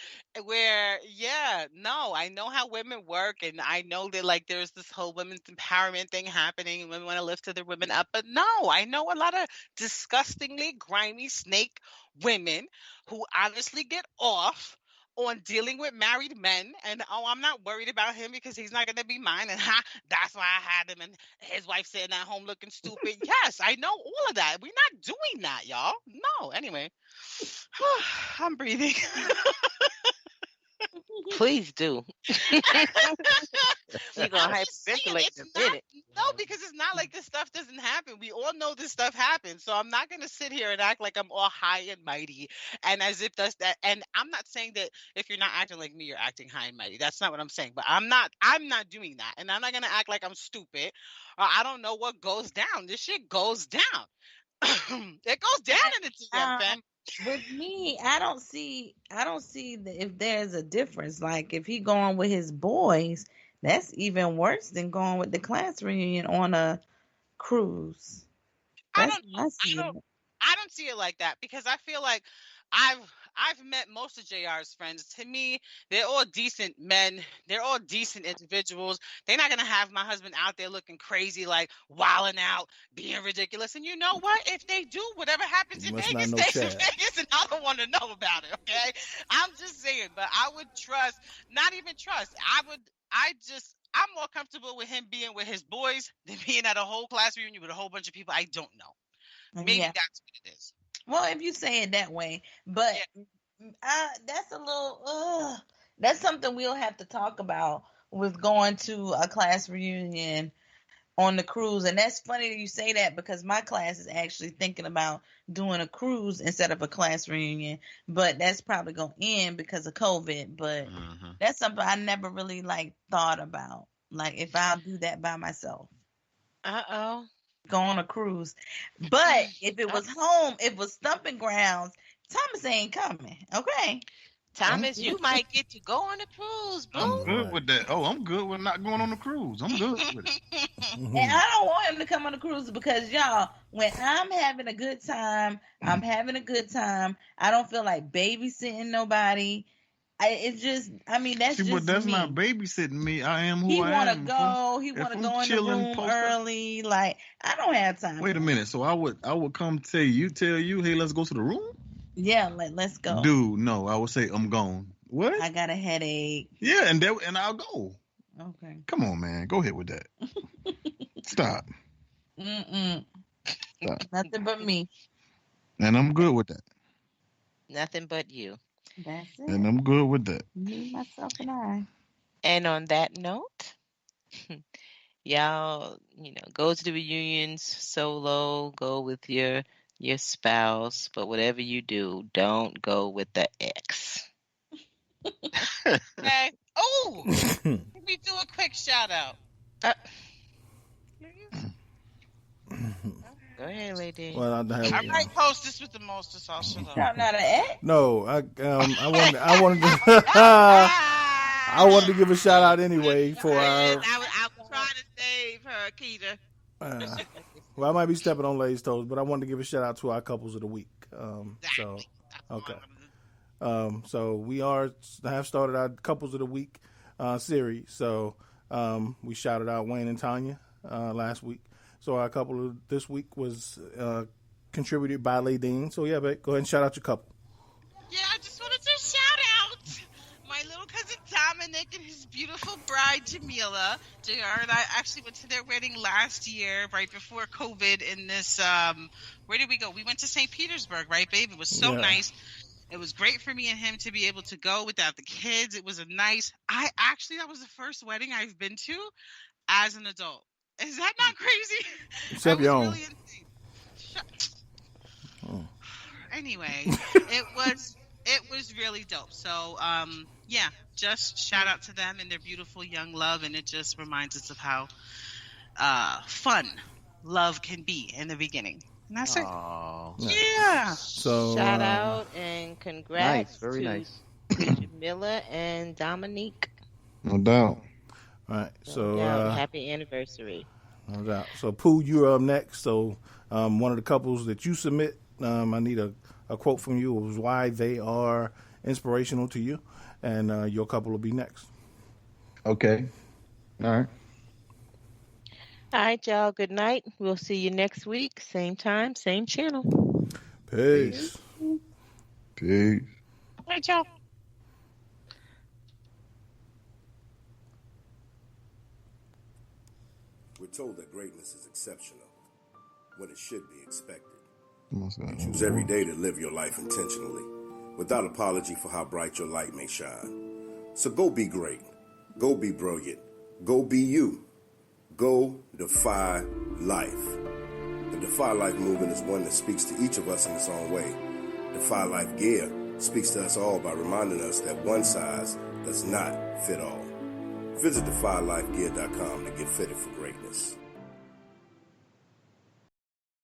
where, I know how women work, and I know that like there's this whole women's empowerment thing happening and women want to lift other women up. But no, I know a lot of disgustingly grimy snake women who honestly get off on dealing with married men, and I'm not worried about him because he's not going to be mine, and that's why I had him, and his wife sitting at home looking stupid. Yes, I know all of that. We're not doing that, y'all. No, anyway. I'm breathing.
Please do. You're gonna hyperventilate in a minute.
No, because it's not like this stuff doesn't happen. We all know this stuff happens. So I'm not gonna sit here and act like I'm all high and mighty, and as if that's that. And I'm not saying that if you're not acting like me, you're acting high and mighty. That's not what I'm saying. But I'm not doing that, and I'm not gonna act like I'm stupid or I don't know what goes down. This shit goes down. It goes down in the TM, fam.
With me, I don't see if there's a difference. Like if he going with his boys, that's even worse than going with the class reunion on a cruise.
I don't see it like that, because I feel like I've met most of JR's friends. To me, they're all decent men. They're all decent individuals. They're not gonna have my husband out there looking crazy, like wilding out, being ridiculous. And you know what? If they do, whatever happens in Vegas stays in Vegas, and I don't want to know about it. Okay, I'm just saying. But I would trust, not even trust. I'm more comfortable with him being with his boys than being at a whole class reunion with a whole bunch of people I don't know. Maybe that's what it is.
Well, if you say it that way, but that's a little, that's something we'll have to talk about with going to a class reunion on the cruise. And that's funny that you say that, because my class is actually thinking about doing a cruise instead of a class reunion, but that's probably going to end because of COVID. But that's something I never really thought about. Like if I'll do that by myself. Go on a cruise. But if it was home, if it was Stumping Grounds, Thomas ain't coming. Okay.
Thomas, you might get to go on a cruise, boo.
I'm good with that. Oh, I'm good with not going on a cruise. I'm good with it.
And I don't want him to come on the cruise because, y'all, when I'm having a good time, I'm having a good time. I don't feel like babysitting nobody. That's
but that's
me.
Not babysitting me. I am who I am.
He want to go in the room early. Like, I don't have time.
Wait a minute. So I would come tell you, hey, let's go to the room?
Yeah, let's go.
Dude, no, I would say I'm gone. What?
I got a headache.
Yeah, and I'll go.
Okay.
Come on, man. Go ahead with that. Stop.
Stop. Nothing but me.
And I'm good with that.
Nothing but you.
That's it.
And I'm good with that.
Me, myself, and I.
And on that note, y'all, go to the reunions solo, go with your spouse, but whatever you do, don't go with the ex.
Okay. Oh, let me do a quick shout out.
Go ahead, lady.
Well,
I might post this with the most also.
Not an ex?
No, I wanted to give a shout out anyway for our.
I was trying to save her, Keita.
Well, I might be stepping on Lay's toes, but I wanted to give a shout out to our couples of the week. So we have started our couples of the week series. So we shouted out Wayne and Tanya last week. So our couple of this week was contributed by Ladine. So yeah, babe, go ahead and shout out your couple.
Yeah, I just wanted to shout out my little cousin Dominic and his beautiful bride Jamila. JR and I actually went to their wedding last year, right before COVID. In this, where did we go? We went to St. Petersburg, right, babe? It was so nice. It was great for me and him to be able to go without the kids. It was that was the first wedding I've been to as an adult. Is that not crazy?
Except your own.
Really Anyway, it was really dope. So, yeah, just shout out to them and their beautiful young love, and it just reminds us of how fun love can be in the beginning. And that's it. Yeah.
So
shout out and congrats
Nice, very
to
nice.
Jamila and Dominique.
No doubt.
All right. So
happy anniversary.
no doubt. So Pooh, you're up next. So one of the couples that you submit, I need a quote from you of why they are inspirational to you, and your couple will be next.
Okay. All right.
All right, y'all. Good night. We'll see you next week. Same time, same channel.
Peace.
Peace.
All right, y'all.
We're told that greatness is exceptional when it should be expected.
You
You choose every day to live your life intentionally, without apology for how bright your light may shine. So go be great. Go be brilliant. Go be you. Go defy life. The Defy Life movement is one that speaks to each of us in its own way. Defy Life Gear speaks to us all by reminding us that one size does not fit all. Visit defylifegear.com to get fitted for greatness.